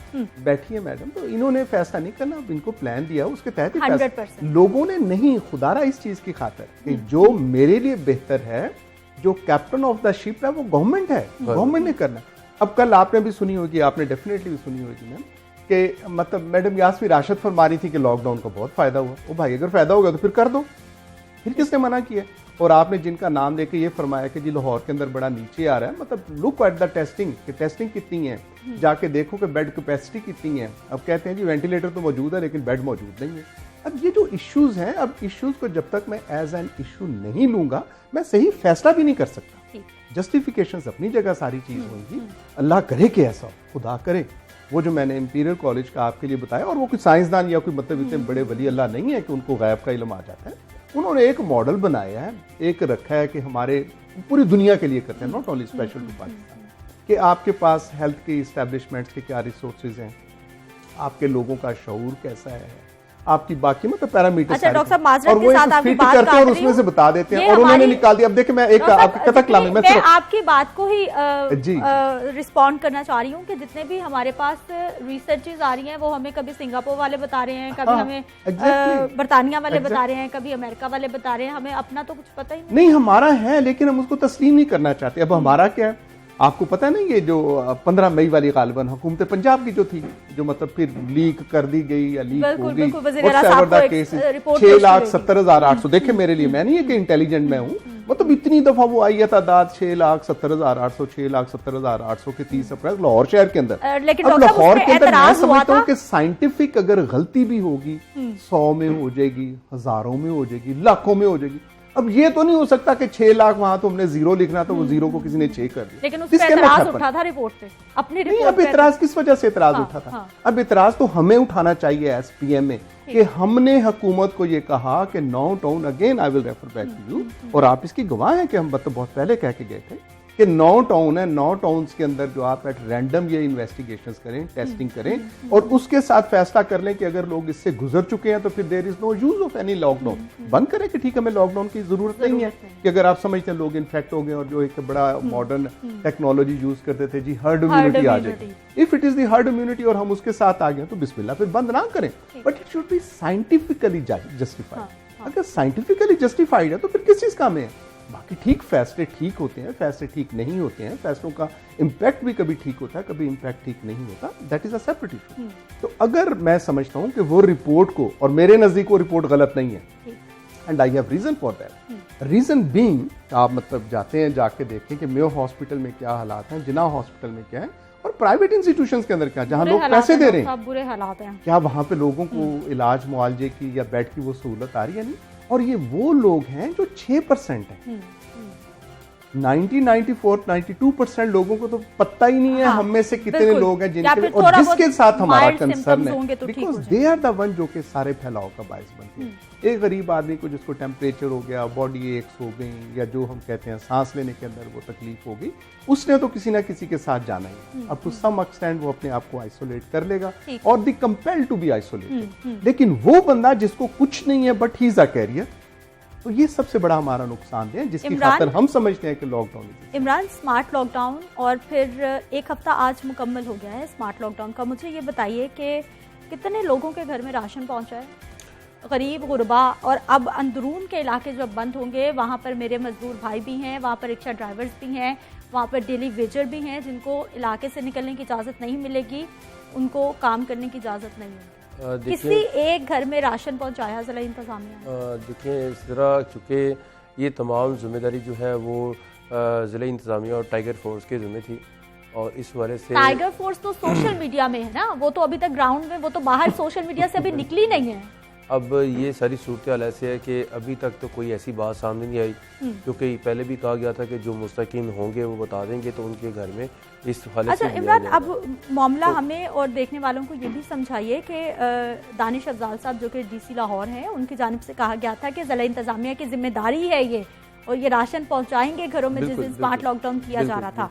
बैठिए मैडम, तो इन्होंने फैसला नहीं करना, इनको प्लान दिया उसके तहत लोगों ने नहीं, खुदारा इस चीज की खातर कि जो मेरे लिए बेहतर है, जो कैप्टन ऑफ द शिप है वो गवर्नमेंट है, गवर्नमेंट ने करना। अब कल आपने भी सुनी होगी, आपने डेफिनेटली भी सुनी होगी मैम कि मैडम यास्मीन राशिद फरमा रही थी कि लॉकडाउन का बहुत फायदा हुआ। ओ भाई अगर फायदा होगा तो फिर कर दो, फिर किसने मना किया? और आपने जिनका नाम लेके ये फरमाया कि जी लाहौर के अंदर बड़ा नीचे आ रहा है, मतलब लुक एट द टेस्टिंग कि टेस्टिंग कितनी है, जाके देखो कि बेड कैपेसिटी कितनी है। अब कहते हैं जी वेंटिलेटर तो मौजूद है लेकिन बेड मौजूद नहीं है। अब ये जो इश्यूज हैं, अब इश्यूज को जब तक मैं एज एन इशू नहीं लूंगा मैं सही फैसला भी नहीं कर सकता। जस्टिफिकेशंस अपनी जगह सारी चीज होंगी, अल्लाह करे कि ऐसा हो, खुदा करे। वो जो मैंने इंपीरियल कॉलेज का आपके लिए बताया, और वो कोई साइंसदान या कोई मतलब इतने बड़े वली अल्लाह नहीं है कि उनको गैब का इल्म आ जाता है। उन्होंने एक मॉडल बनाया है, एक रखा है कि हमारे पूरी दुनिया के लिए करते हैं, not only special to Pakistan, कि आपके पास हेल्थ के इस्टेब्लिशमेंट्स के क्या रिसोर्सेज हैं, आपके लोगों का शऊर कैसा है, आपकी बाकी मतलब पैरामीटर, अच्छा डॉक्टर साहब माजरत और वो के साथ आपकी फिट बात करते हैं और उसमें से बता देते हैं, और उन्होंने निकाल दिया। अब देखिए मैं एक आपकी कथा कलामी मैं आपकी बात को ही रिस्पॉन्ड करना चाह रही हूँ कि जितने भी हमारे पास रिसर्चेज आ रही हैं वो हमें कभी सिंगापुर वाले बता रहे हैं, कभी हमें बरतानिया वाले बता रहे हैं, कभी अमेरिका वाले बता रहे हैं, हमें अपना तो कुछ पता ही नहीं। हमारा है लेकिन हम उसको तस्लीम नहीं करना चाहते। अब हमारा क्या है आपको पता नहीं, ये जो 15 मई वाली गालिबन हुकूमत पंजाब की जो थी, जो मतलब फिर लीक कर दी गई या लीक हो गई, 6,70,800। देखे मेरे लिए, मैं नहीं है कि इंटेलिजेंट मैं हूँ, मतलब इतनी दफा वो आई है तादाद 6,70,800, 6,70,800 के 30 अप्रैल लाहौर शहर के अंदर। लेकिन अब लाहौर के अंदर मैं समझता हूँ कि साइंटिफिक अगर गलती भी होगी 100 में हो जाएगी, हजारों में हो जाएगी, लाखों में हो जाएगी। अब ये तो नहीं हो सकता कि 6 लाख वहां तो हमने 0 लिखना तो वो 0 को किसी ने 6 कर दिया। लेकिन उस पे एतराज उठा था रिपोर्ट पे, अपनी रिपोर्ट नहीं। अब एतराज किस वजह से एतराज उठा था? अब एतराज तो हमें उठाना चाहिए एस PM में कि हमने हुकूमत को ये कहा कि 9 town, again I will refer back to you, और आप इसकी गवाह हैं कि हम मतलब बहुत पहले कह के गए थे कि 9 टाउन है, 9 टाउन्स के अंदर जो आप एट रैंडम ये इन्वेस्टिगेशंस करें, टेस्टिंग करें, और उसके साथ फैसला कर लें कि अगर लोग इससे गुजर चुके हैं तो फिर there is no use of any lockdown. बंद करें कि ठीक है हमें लॉकडाउन की जरूरत नहीं है, कि अगर आप समझते हैं लोग इन्फेक्ट हो गए और जो एक बड़ा मॉडर्न टेक्नोलॉजी यूज करते थे जी, हर्ड इम्यूनिटी आ जाएगी। If it is the herd immunity और हम उसके साथ आ गए तो बिस्मिल्लाह, फिर बंद ना करें, but it should be scientifically justified. अगर साइंटिफिकली जस्टिफाइड है तो फिर किस चीज का में है? बाकी ठीक फैसले ठीक होते हैं, फैसले ठीक नहीं होते हैं, फैसलों का इम्पैक्ट भी कभी ठीक होता है, कभी इम्पैक्ट ठीक नहीं होता, that is a separate issue. तो अगर मैं समझता हूं कि वो रिपोर्ट को, और मेरे नजदीक वो रिपोर्ट गलत नहीं है, and I have reason for that. Reason being, आप मतलब जाते हैं जाके देखें कि मेयो हॉस्पिटल में क्या हालात हैं, जिन्ना हॉस्पिटल में क्या है, और प्राइवेट इंस्टीट्यूशंस के अंदर क्या, जहां लोग पैसे दे रहे हैं, बुरे हालात हैं, क्या वहां पे लोगों को इलाज मुआवजे की या बेड की वो सहूलत आ रही है? नहीं। और ये वो लोग हैं जो 6% है। 92% लोगों को तो पता ही नहीं है हम में से कितने लोग हैं जिनके, और जिसके साथ हमारा कंसर्न है, because they are the one जो कि सारे फैलाव का बायस बनते हैं। एक गरीब आदमी को जिसको टेम्परेचर हो गया, बॉडी एक्स हो गई, या जो हम कहते हैं सांस लेने के अंदर वो तकलीफ हो गई, उसने तो किसी ना किसी के साथ जाना ही। अब टू सम एक्सटेंट वो अपने आप को आइसोलेट कर लेगा और the compelled to be isolated. लेकिन वो बंदा जिसको कुछ नहीं है but he is a carrier, तो ये सबसे बड़ा हमारा नुकसान है, जिसकी खातिर हम समझते हैं कि लॉकडाउन। इमरान, स्मार्ट लॉकडाउन और फिर 1 हफ्ता आज मुकम्मल हो गया है स्मार्ट लॉकडाउन का, मुझे ये बताइए कि कितने लोगों के घर में राशन पहुंचा है, गरीब गुरबा, और अब अंदरून के इलाके जब बंद होंगे वहाँ पर मेरे मजदूर भाई भी हैं, वहाँ पर रिक्शा ड्राइवर्स भी हैं, वहाँ पर डेली वेजर भी हैं जिनको इलाके से निकलने की इजाज़त नहीं मिलेगी, उनको काम करने की इजाज़त नहीं है। किसी एक घर में राशन पहुंचाया जिला इंतजामिया? देखिए इस तरह, चूँकि ये तमाम जिम्मेदारी जो है वो जिला इंतजामिया और टाइगर फोर्स के जिम्मे थी, और इस वजह से टाइगर फोर्स तो सोशल मीडिया में है ना, वो तो अभी तक ग्राउंड में, वो तो बाहर सोशल मीडिया से अभी निकली नहीं है। अब ये सारी सूरत हाल ऐसे है कि अभी तक तो कोई ऐसी बात सामने नहीं आई, क्योंकि पहले भी कहा गया था कि जो मुस्तकीन होंगे वो बता देंगे तो उनके घर में इस हालत। अच्छा इमरान, अब मामला हमें और देखने वालों को ये भी समझाइए कि दानिश अफजाल साहब जो कि DC लाहौर हैं, उनकी जानिब से कहा गया था कि जिला इंतजामिया की जिम्मेदारी है ये, और ये राशन पहुँचाएंगे घरों में जिस दिन स्मार्ट लॉकडाउन किया जा रहा था।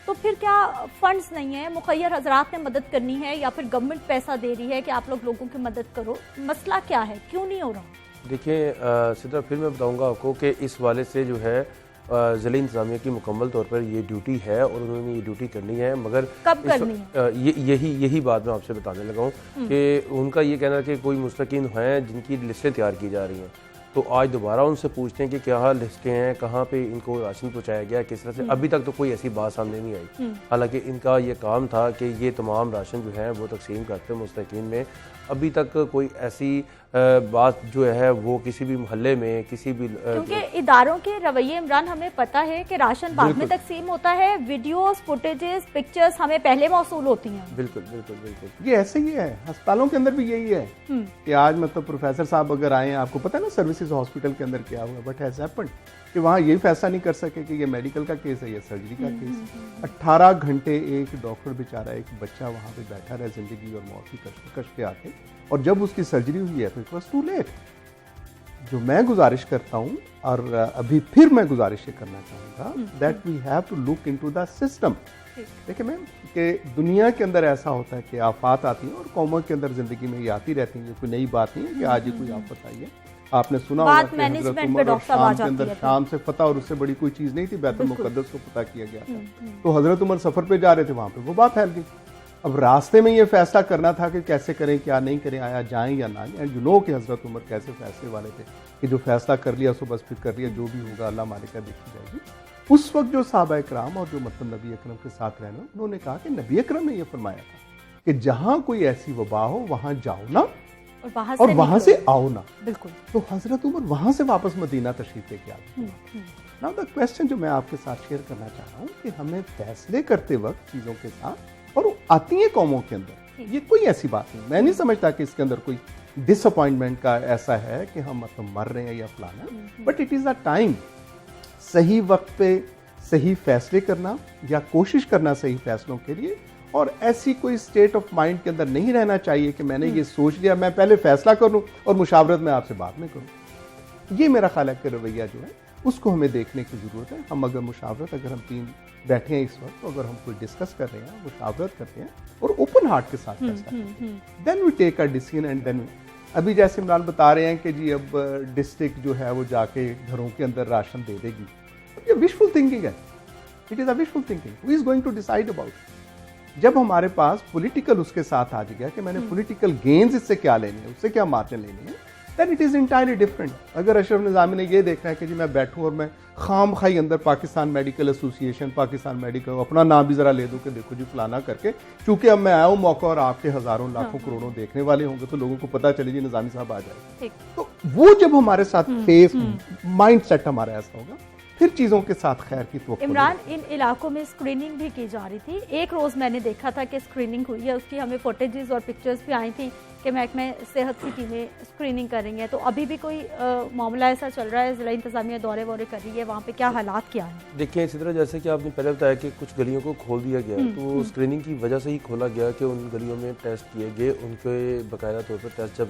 तो फिर क्या फंड्स नहीं है, मुखैर हजरात ने मदद करनी है, या फिर गवर्नमेंट पैसा दे रही है कि आप लोग लोगों की मदद करो? मसला क्या है, क्यों नहीं हो रहा? देखिए सिद्रा, फिर मैं बताऊंगा आपको कि इस वाले से जो है ज़िला इंतज़ामिया की मुकम्मल तौर पर ये ड्यूटी है और उन्होंने ये ड्यूटी करनी है, मगर कब करनी है? यही बात मैं आपसे बताने लगा हूँ कि उनका ये कहना है कि कोई मुस्तकीन हैं जिनकी लिस्टें तैयार की जा रही हैं, तो आज दोबारा उनसे पूछते हैं कि क्या लिस्टें हैं, कहाँ पे इनको राशन पहुँचाया गया, किस तरह से। अभी तक तो कोई ऐसी बात सामने नहीं आई, हालांकि इनका ये काम था कि ये तमाम राशन जो है वो तकसीम करते हैं मुस्तकीन में। अभी तक कोई ऐसी बात जो है वो किसी भी मोहल्ले में किसी भी क्योंकि इदारों के रवैये इमरान हमें पता है कि राशन बाद में तकसीम होता है, वीडियोस, फुटेजेस, पिक्चर्स हमें पहले मौसूल होती हैं। बिल्कुल बिल्कुल बिल्कुल ये ऐसे ही है, अस्पतालों के अंदर भी यही है कि आज मतलब प्रोफेसर साहब अगर आए, आपको पता है ना सर्विसेज हॉस्पिटल के अंदर क्या हुआ, बट हैज हैपेंड कि वहाँ यही फैसला नहीं कर सके कि ये मेडिकल का केस है या सर्जरी का केस है। 18 घंटे एक डॉक्टर बेचारा, एक बच्चा वहाँ पे बैठा रहा जिंदगी और मौत की कश्मकश पे आके, और जब उसकी सर्जरी हुई है तो इट वॉज टू लेट। जो मैं गुजारिश करता हूँ और अभी फिर मैं गुजारिश ये करना चाहूँगा that we have to look into the system. देखिए मैम कि दुनिया के अंदर ऐसा होता है कि आफात आती हैं और कौमों के अंदर जिंदगी में ये आती रहती हैं, कोई नई बात नहीं है कि आज ही कोई आफत आई है। आपने सुना होगा कि हज़रत उमर और शाम के अंदर शाम से फतह और उससे बड़ी कोई चीज नहीं थी, बैतुल मुक़द्दस को फतह किया गया था। तो हजरत उमर सफर पे जा रहे थे, वहां पे वबा फैल गई। अब रास्ते में ये फैसला करना था कि कैसे करें, क्या नहीं करें, आया जाएं या ना जाएं। यू नो कि हजरत उमर कैसे फैसले वाले थे कि जो फैसला कर लिया सो बस फिर कर लिया, जो भी होगा अल्लाह मालिक का देखी जाएगी। उस वक्त जो सहाबा इकराम और जो मतलब नबी अकरम के साथ रहना, उन्होंने कहा कि नबी अकरम ने यह फरमाया था कि जहां कोई ऐसी वबा हो वहां जाओ ना और वहां से आओ ना। बिल्कुल। तो हजरत उमर वहां से वापस मदीना तशरीफ लेके आ गए। नाउ द क्वेश्चन जो मैं आपके साथ शेयर करना चाह रहा हूँ कि हमें फैसले करते वक्त चीजों के साथ, और आती है कौमों के अंदर, ये कोई ऐसी बात नहीं, मैं नहीं समझता कि इसके अंदर कोई डिसअपॉइंटमेंट का ऐसा है कि हम मतलब मर रहे हैं या फलाना, but it is a time सही वक्त पे सही फैसले करना या कोशिश करना सही फैसलों के लिए। और ऐसी कोई स्टेट ऑफ माइंड के अंदर नहीं रहना चाहिए कि मैंने ये सोच लिया, मैं पहले फैसला करूं और मुशावरत में आपसे बाद में करूं। ये मेरा ख्याल है कि रवैया जो है उसको हमें देखने की जरूरत है। हम अगर मुशावरत, अगर हम तीन बैठे हैं इस वक्त, तो अगर हम कोई डिस्कस कर रहे हैं, मुशावरत करते हैं और ओपन हार्ट के साथ फैसला करते हैं, then we take a decision and then. अभी जैसे इमरान बता रहे हैं कि जी अब डिस्ट्रिक्ट जो है वो जाके घरों के अंदर राशन दे देगी, ये विशफुल थिंकिंग है। It is a wishful thinking. Who is going to decide about? जब हमारे पास पॉलिटिकल उसके साथ आ गया कि मैंने पॉलिटिकल गेन्स इससे क्या लेने हैं, उससे क्या मार्जिन लेने हैं, then it is entirely different. अगर अशरफ निज़ामी ने ये देखना है कि जी मैं बैठूं और मैं खाम खाई अंदर Pakistan medical association, Pakistan medical, अपना नाम भी जरा ले दूं कि देखो जी फलाना करके, चूंकि अब मैं आया हूं मौका और आपके हजारों लाखों करोड़ों देखने वाले होंगे, तो लोगों को पता चले जी निज़ामी साहब आ जाए। तो वो जब हमारे साथ फेस माइंड सेट हमारा ऐसा होगा, फिर चीजों के साथ खैर की तो। इमरान, इन इलाकों में स्क्रीनिंग भी की जा रही थी। एक रोज मैंने देखा था कि स्क्रीनिंग हुई है, उसकी हमें फुटेजेस और पिक्चर्स भी आई थी कि महकमे सेहत की टीमें स्क्रीनिंग कर रही हैं। तो अभी भी कोई मामला ऐसा चल रहा है, जिला इंतजामिया दौरे वौरे कर रही है, वहाँ पे क्या हालात क्या है? देखिए इसी तरह जैसे कि आपने पहले बताया कि कुछ गलियों को खोल दिया गया, तो स्क्रीनिंग की वजह से ही खोला गया कि उन गलियों में टेस्ट किए गए, उनके बाकायदा तौर पर टेस्ट जब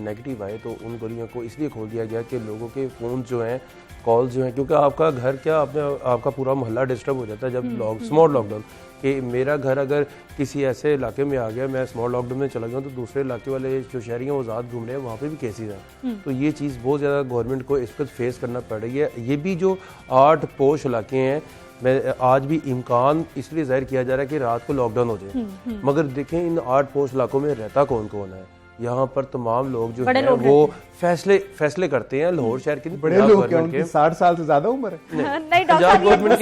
नेगेटिव आए तो उन गलियों को इसलिए खोल दिया गया कि लोगों के फ़ोन जो हैं, कॉल जो हैं, क्योंकि आपका घर क्या आपका पूरा मोहल्ला डिस्टर्ब हो जाता है जब स्मॉल लॉकडाउन, कि मेरा घर अगर किसी ऐसे इलाके में आ गया, मैं स्मॉल लॉकडाउन में चला गया तो दूसरे इलाके वाले जो शहरी हैं वो आज़ाद घूम रहे हैं, वहाँ पे भी केसेस हैं। तो ये चीज़ बहुत ज़्यादा गवर्नमेंट को इस वक्त फेस करना पड़ रही है। ये भी जो 8 पोश इलाके हैं, मैं आज भी इम्कान इसलिए जाहिर किया जा रहा है कि रात को लॉकडाउन हो जाए, मगर देखें इन 8 पोश इलाकों में रहता कौन कौन है। यहाँ पर तमाम लोग जो हैं वो फैसले करते हैं। लाहौर शहर के बड़े लोग क्या, उनकी 60 साल से ज्यादा उम्र है? नहीं डॉक्टर, गवर्नमेंट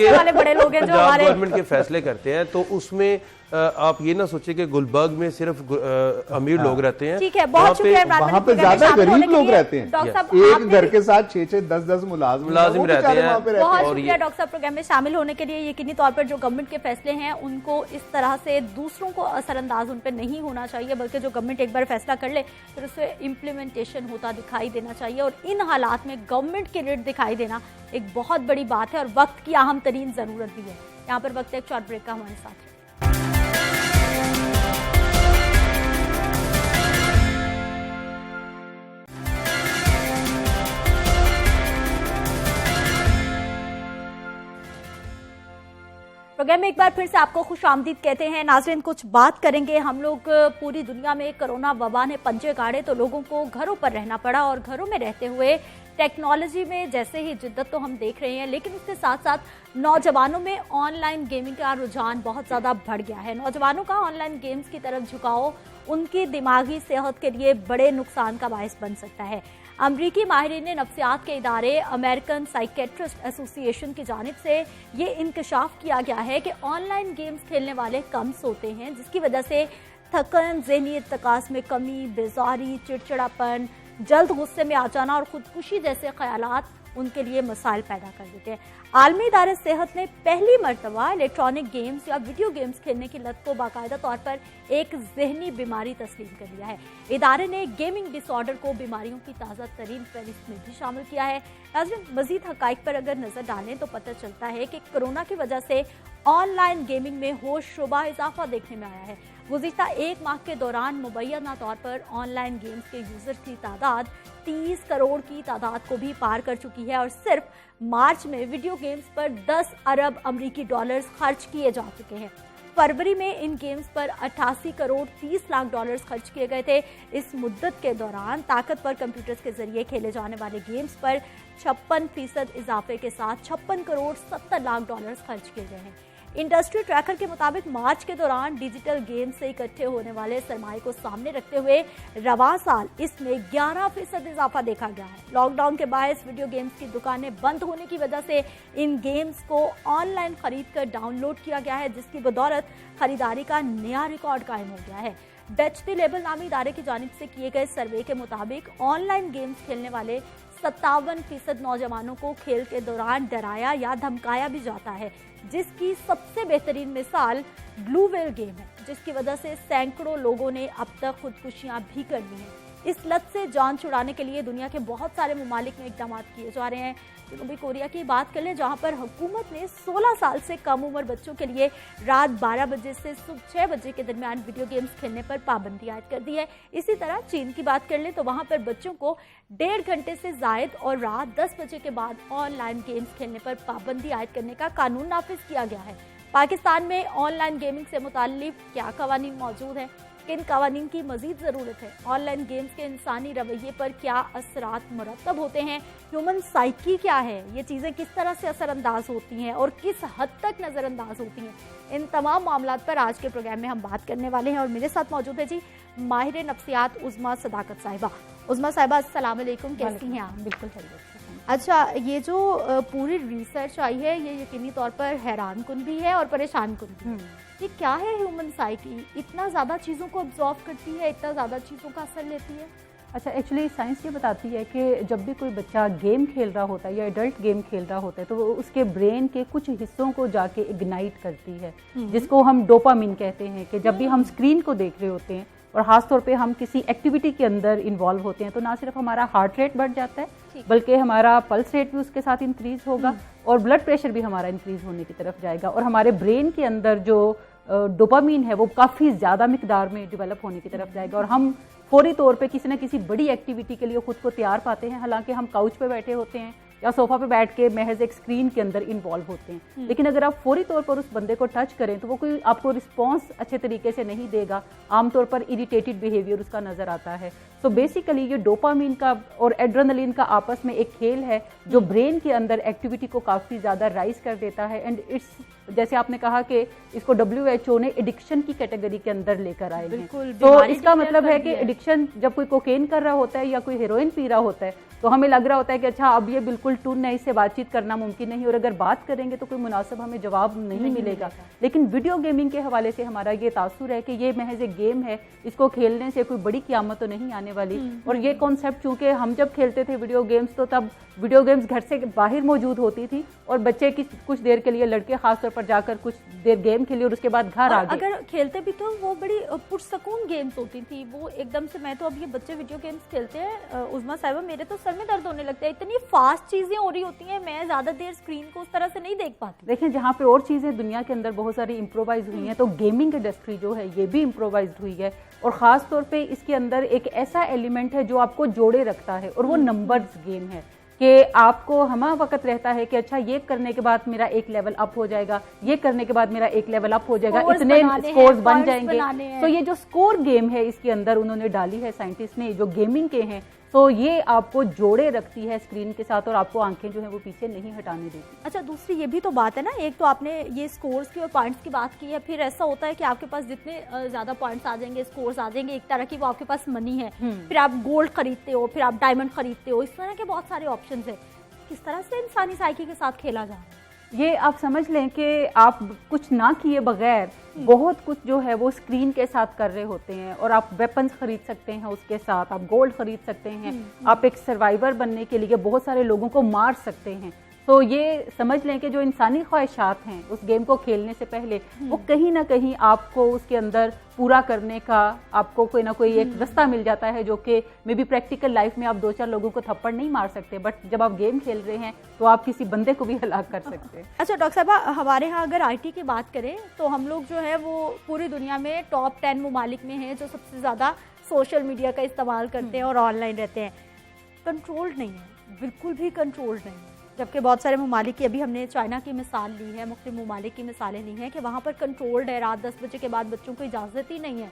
के फैसले करते हैं, तो उसमें आप ये ना सोचिए कि गुलबर्ग में सिर्फ अमीर लोग रहते हैं। ठीक है, बहुत शुक्रिया इमरान, वहाँ पे ज्यादा गरीब लोग रहते हैं। एक घर के साथ 6-6, 10-10 मुलाजिम रहते हैं। बहुत शुक्रिया डॉक्टर साहब प्रोग्राम में शामिल होने के लिए। यकीनी तौर पर जो गवर्नमेंट के फैसले हैं उनको इस तरह से दूसरों को असरअंदाज उन पर नहीं होना चाहिए, बल्कि जो गवर्नमेंट एक बार फैसला कर ले फिर उससे इम्प्लीमेंटेशन होता दिखाई देना चाहिए। और इन हालात में गवर्नमेंट की रीड दिखाई देना एक बहुत बड़ी बात है और वक्त की अहम तरीन जरूरत भी है। यहाँ पर वक्त एक शॉर्ट ब्रेक का, हमारे साथ है। प्रोग्राम में एक बार फिर से आपको खुशामदीद कहते हैं। नाज़रीन, कुछ बात करेंगे हम लोग। पूरी दुनिया में कोरोना वबा ने पंजे गाड़े तो लोगों को घरों पर रहना पड़ा, और घरों में रहते हुए टेक्नोलॉजी में जैसे ही जिद्दत तो हम देख रहे हैं, लेकिन उसके साथ साथ नौजवानों में ऑनलाइन गेमिंग का रुझान बहुत ज़्यादा बढ़ गया है। नौजवानों का ऑनलाइन गेम्स की तरफ झुकाव उनकी दिमागी सेहत के लिए बड़े नुकसान का बायस बन सकता है। अमरीकी माहिरीन नफ्सियात के इदारे अमेरिकन साइकेट्रिस्ट एसोसिएशन की जानिब से ये इंकशाफ किया गया है कि ऑनलाइन गेम्स खेलने वाले कम सोते हैं, जिसकी वजह से थकन, ज़हनी इर्तिकाज़ में कमी, बेजारी, चिड़चिड़ापन, जल्द गुस्से में आ जाना और खुदकुशी जैसे ख्यालात उनके लिए मसाइल पैदा कर देते हैं। आलमी इदारे सेहत ने पहली मर्तबा इलेक्ट्रॉनिक गेम्स या वीडियो गेम्स खेलने की लत को बाकायदा तौर पर एक जहनी बीमारी तस्लीम कर लिया है। इदारे ने गेमिंग डिसऑर्डर को बीमारियों की ताज़ा तरीन फहरिस्त में भी शामिल किया है। नाज़रीन, मजीद हकाइक पर अगर नजर डालें तो पता चलता है कि कोरोना की वजह से ऑनलाइन गेमिंग में होशरुबा इजाफा देखने में आया है। गुज़िश्ता एक माह के दौरान मुबैना तौर पर ऑनलाइन गेम्स के यूजर की तादाद 30 करोड़ की तादाद को भी पार कर चुकी है और सिर्फ मार्च में वीडियो गेम्स पर 10 अरब अमरीकी डॉलर्स खर्च किए जा चुके हैं। फरवरी में इन गेम्स पर 88 करोड़ 30 लाख डॉलर्स खर्च किए गए थे। इस मुद्दत के दौरान ताकतवर कंप्यूटर्स के जरिए खेले जाने वाले गेम्स पर 56% इजाफे के साथ 56 करोड़ 70 लाख डॉलर्स खर्च किए गए हैं। इंडस्ट्री ट्रैकर के मुताबिक मार्च के दौरान डिजिटल गेम से इकट्ठे होने वाले सरमाए को सामने रखते हुए रवां साल इसमें 11% इजाफा देखा गया है। लॉकडाउन के बायस वीडियो गेम्स की दुकानें बंद होने की वजह से इन गेम्स को ऑनलाइन खरीद कर डाउनलोड किया गया है, जिसकी बदौलत खरीदारी का नया रिकॉर्ड कायम हो गया है। डच द लेबल नामी इदारे की जानिब से किए गए सर्वे के मुताबिक ऑनलाइन गेम्स खेलने वाले 57% नौजवानों को खेल के दौरान डराया या धमकाया भी जाता है, जिसकी सबसे बेहतरीन मिसाल ब्लू वेल गेम है, जिसकी वजह से सैकड़ों लोगों ने अब तक खुदकुशियां भी कर ली हैं। इस लत से जान छुड़ाने के लिए दुनिया के बहुत सारे ममालिक में इकदाम किए जा रहे हैं। जनूबी कोरिया की बात कर लें, जहां पर हुकूमत ने 16 साल से कम उम्र बच्चों के लिए रात 12 बजे से सुबह 6 बजे के दरमियान वीडियो गेम्स खेलने पर पाबंदी आयद कर दी है। इसी तरह चीन की बात कर लें तो वहां पर बच्चों को 1.5 घंटे से जायद और रात 10 बजे के बाद ऑनलाइन गेम्स खेलने पर पाबंदी आयद करने का कानून नाफिज किया गया है। पाकिस्तान में ऑनलाइन गेमिंग से मुताल्लिक क्या कवानीन मौजूद है, किन कवानीन की मजीद ज़रूरत है, ऑनलाइन गेम्स के इंसानी रवैये पर क्या असरात मुरतब होते हैं, ह्यूमन साइकी क्या है, ये चीज़ें किस तरह से असरअंदाज होती हैं और किस हद तक नज़रअंदाज होती हैं, इन तमाम मामलात पर आज के प्रोग्राम में हम बात करने वाले हैं। और मेरे साथ मौजूद है जी माहिर नफ्सियात उज़मा सदाकत साहिबा। उज़मा साहिबा, अस्सलाम वालेकुम, कैसी हैं आप? बिल्कुल खैरियत। अच्छा, ये जो पूरी रिसर्च आई है ये यकीनी तौर पर हैरान कुन भी है और परेशान कुन भी है। ये क्या है ह्यूमन साइकी? इतना ज़्यादा चीज़ों को ऑब्जर्व करती है, इतना ज़्यादा चीज़ों का असर लेती है? अच्छा, एक्चुअली साइंस ये बताती है कि जब भी कोई बच्चा गेम खेल रहा होता है या एडल्ट गेम खेल रहा होता है तो वो उसके ब्रेन के कुछ हिस्सों को जाके इग्नाइट करती है, जिसको हम डोपामिन कहते हैं। कि जब भी हम स्क्रीन को देख रहे होते हैं और ख़ास तौर पे हम किसी एक्टिविटी के अंदर इन्वॉल्व होते हैं तो ना सिर्फ हमारा हार्ट रेट बढ़ जाता है बल्कि हमारा पल्स रेट भी उसके साथ इंक्रीज होगा और ब्लड प्रेशर भी हमारा इंक्रीज होने की तरफ जाएगा और हमारे ब्रेन के अंदर जो डोपामीन है वो काफ़ी ज़्यादा मिकदार में डेवलप होने की तरफ जाएगा और हम फौरी तौर पे किसी न किसी बड़ी एक्टिविटी के लिए खुद को तैयार पाते हैं, हालांकि हम काउच पे बैठे होते हैं या सोफा पे बैठ के महज एक स्क्रीन के अंदर इन्वॉल्व होते हैं। लेकिन अगर आप फौरी तौर पर उस बंदे को टच करें तो वो कोई आपको रिस्पॉन्स अच्छे तरीके से नहीं देगा, आमतौर पर इरिटेटेड बिहेवियर उसका नज़र आता है। सो बेसिकली ये डोपामीन का और एड्रेनलिन का आपस में एक खेल है जो ब्रेन के अंदर एक्टिविटी को काफ़ी ज़्यादा राइज कर देता है। एंड इट्स, जैसे आपने कहा कि इसको WHO ने एडिक्शन की कैटेगरी के अंदर लेकर आए हैं। तो इसका मतलब है कि एडिक्शन, जब कोई कोकेन कर रहा होता है या कोई हेरोइन पी रहा होता है तो हमें लग रहा होता है कि अच्छा अब ये बिल्कुल टून है, इससे बातचीत करना मुमकिन नहीं और अगर बात करेंगे तो कोई मुनासिब हमें जवाब नहीं मिलेगा। लेकिन वीडियो गेमिंग के हवाले से हमारा ये तासुर है कि ये महज एक गेम है, इसको खेलने से कोई बड़ी क़यामत तो नहीं आने वाली। और ये कॉन्सेप्ट, चूँकि हम जब खेलते थे वीडियो गेम्स तो तब वीडियो गेम्स घर से बाहर मौजूद होती थी और बच्चे की कुछ देर के लिए, लड़के खासतौर पर जाकर कुछ देर गेम खेली और उसके बाद घर आ गए। अगर खेलते भी तो वो बड़ी पुरसकून गेम्स होती थी वो एकदम से। मैं तो अब ये बच्चे वीडियो गेम्स खेलते हैं उज़मा साहिबा, मेरे तो सर में दर्द होने लगता है, इतनी फास्ट चीजें हो रही होती हैं, मैं ज्यादा देर स्क्रीन को उस तरह से नहीं देख पाती। देखें, जहाँ पे और चीजें दुनिया के अंदर बहुत सारी इम्प्रोवाइज हुई हैं तो गेमिंग इंडस्ट्री जो है ये भी इम्प्रोवाइज हुई है और ख़ास तौर पे इसके अंदर एक ऐसा एलिमेंट है जो आपको जोड़े रखता है और वो नंबर्स गेम है कि आपको हमा वक्त रहता है कि अच्छा ये करने के बाद मेरा एक लेवल अप हो जाएगा, ये करने के बाद मेरा एक लेवल अप हो जाएगा, इतने स्कोर्स बन जाएंगे। तो ये जो स्कोर गेम है इसके अंदर उन्होंने डाली है साइंटिस्ट ने, जो गेमिंग के हैं, तो ये आपको जोड़े रखती है स्क्रीन के साथ और आपको आंखें जो है वो पीछे नहीं हटाने देती। अच्छा, दूसरी ये भी तो बात है ना, एक तो आपने ये स्कोर्स की और पॉइंट्स की बात की है, फिर ऐसा होता है कि आपके पास जितने ज्यादा पॉइंट्स आ जाएंगे, स्कोर्स आ जाएंगे, एक तरह की वो आपके पास मनी है, फिर आप गोल्ड खरीदते हो, फिर आप डायमंड खरीदते हो, इस तरह के बहुत सारे ऑप्शन है। किस तरह से इंसानी साइकी के साथ खेला जा रहा है? ये आप समझ लें कि आप कुछ ना किए बगैर बहुत कुछ जो है वो स्क्रीन के साथ कर रहे होते हैं, और आप वेपन्स खरीद सकते हैं उसके साथ, आप गोल्ड खरीद सकते हैं, आप एक सर्वाइवर बनने के लिए बहुत सारे लोगों को मार सकते हैं। तो ये समझ लें कि जो इंसानी ख्वाहिशात हैं उस गेम को खेलने से पहले वो कहीं ना कहीं आपको उसके अंदर पूरा करने का आपको कोई ना कोई एक रास्ता मिल जाता है, जो कि मे बी प्रैक्टिकल लाइफ में आप 2-4 लोगों को थप्पड़ नहीं मार सकते, बट जब आप गेम खेल रहे हैं तो आप किसी बंदे को भी हलाक कर सकते हैं। अच्छा डॉक्टर साहबा, हमारे यहाँ अगर आईटी की बात करें तो हम लोग जो है वो पूरी दुनिया में टॉप 10 ममालिक में हैं जो सबसे ज़्यादा सोशल मीडिया का इस्तेमाल करते हैं और ऑनलाइन रहते हैं। कंट्रोल्ड नहीं है, बिल्कुल भी कंट्रोल्ड नहीं है, जबकि बहुत सारे ममालिक की, अभी हमने चाइना की मिसाल ली है, मुख्तलिफ ममालिक की मिसालें ली हैं कि वहाँ पर कंट्रोल्ड है, रात 10 बजे के बाद बच्चों को इजाज़त ही नहीं है,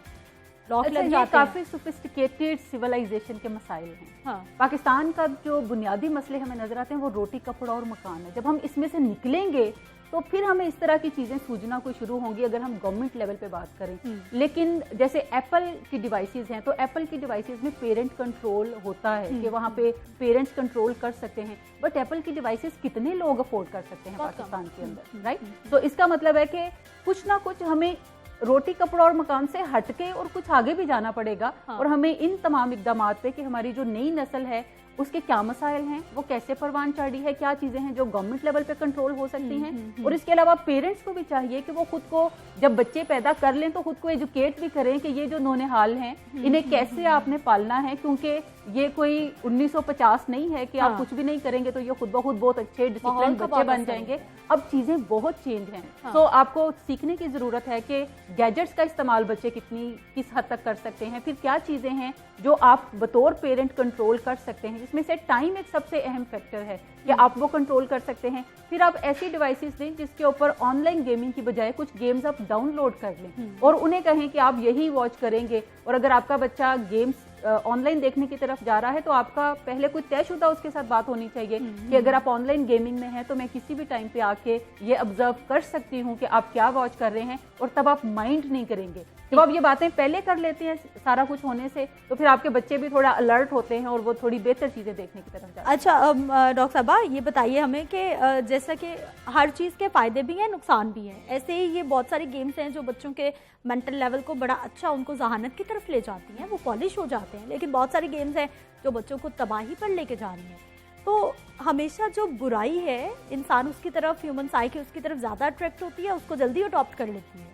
लॉक लग जाते हैं। काफ़ी सोफिस्टिकेटेड सिविलाइजेशन के मसाइल हैं। हाँ। पाकिस्तान का जो बुनियादी मसले हमें नजर आते हैं वो रोटी, कपड़ा और मकान है। जब हम इसमें से निकलेंगे तो फिर हमें इस तरह की चीज़ें सूझना कोई शुरू होंगी अगर हम गवर्नमेंट लेवल पे बात करें। लेकिन जैसे एप्पल की डिवाइसेस हैं तो एप्पल की डिवाइसेस में पेरेंट कंट्रोल होता है कि वहाँ पे पेरेंट्स कंट्रोल कर सकते हैं, बट एप्पल की डिवाइसेस कितने लोग अफोर्ड कर सकते हैं पाकिस्तान के अंदर, राइट? तो इसका मतलब है कि कुछ ना कुछ हमें रोटी, कपड़ा और मकान से हटके और कुछ आगे भी जाना पड़ेगा। और हमें इन तमाम इक़दामात पे कि हमारी जो नई नस्ल है उसके क्या मसाइल हैं, वो कैसे परवान चढ़ी है, क्या चीज़ें हैं जो गवर्नमेंट लेवल पे कंट्रोल हो सकती हैं, और इसके अलावा पेरेंट्स को भी चाहिए कि वो खुद को जब बच्चे पैदा कर लें तो खुद को एजुकेट भी करें कि ये जो नौनिहाल हैं इन्हें कैसे आपने पालना है, क्योंकि ये कोई 1950 नहीं है कि आप कुछ भी नहीं करेंगे तो ये खुद ब खुद बहुत अच्छे डिसिप्लिन बच्चे बन जाएंगे। अब चीज़ें बहुत चेंज हैं। तो आपको सीखने की ज़रूरत है कि गैजेट्स का इस्तेमाल बच्चे किस हद तक कर सकते हैं, फिर क्या चीज़ें हैं जो आप बतौर पेरेंट कंट्रोल कर सकते हैं, जिसमें से टाइम एक सबसे अहम फैक्टर है कि आप वो कंट्रोल कर सकते हैं। फिर आप ऐसी डिवाइसेस दें जिसके ऊपर ऑनलाइन गेमिंग की बजाय कुछ गेम्स आप डाउनलोड कर लें और उन्हें कहें कि आप यही वॉच करेंगे। और अगर आपका बच्चा गेम्स ऑनलाइन देखने की तरफ जा रहा है तो आपका पहले कोई तयशुदा उसके साथ बात होनी चाहिए कि अगर आप ऑनलाइन गेमिंग में हैं तो मैं किसी भी टाइम पे आके ये ऑब्जर्व कर सकती हूँ कि आप क्या वॉच कर रहे हैं, और तब आप माइंड नहीं करेंगे। जब आप ये बातें पहले कर लेते हैं सारा कुछ होने से तो फिर आपके बच्चे भी थोड़ा अलर्ट होते हैं और वो थोड़ी बेहतर चीज़ें देखने की तरफ जाते हैं। अच्छा डॉक्टर साहबा, ये बताइए हमें कि जैसा कि हर चीज़ के फ़ायदे भी हैं, नुकसान भी हैं, ऐसे ही ये बहुत सारी गेम्स हैं जो बच्चों के मेंटल लेवल को बड़ा अच्छा उनको जहानत की तरफ ले जाती हैं, वो पॉलिश हो जाते हैं, लेकिन बहुत सारी गेम्स हैं जो बच्चों को तबाही पर लेके जा रही हैं। तो हमेशा जो बुराई है इंसान उसकी तरफ, ह्यूमन साइकी उसकी तरफ ज़्यादा अट्रैक्ट होती है, उसको जल्दी अडॉप्ट कर लेती है।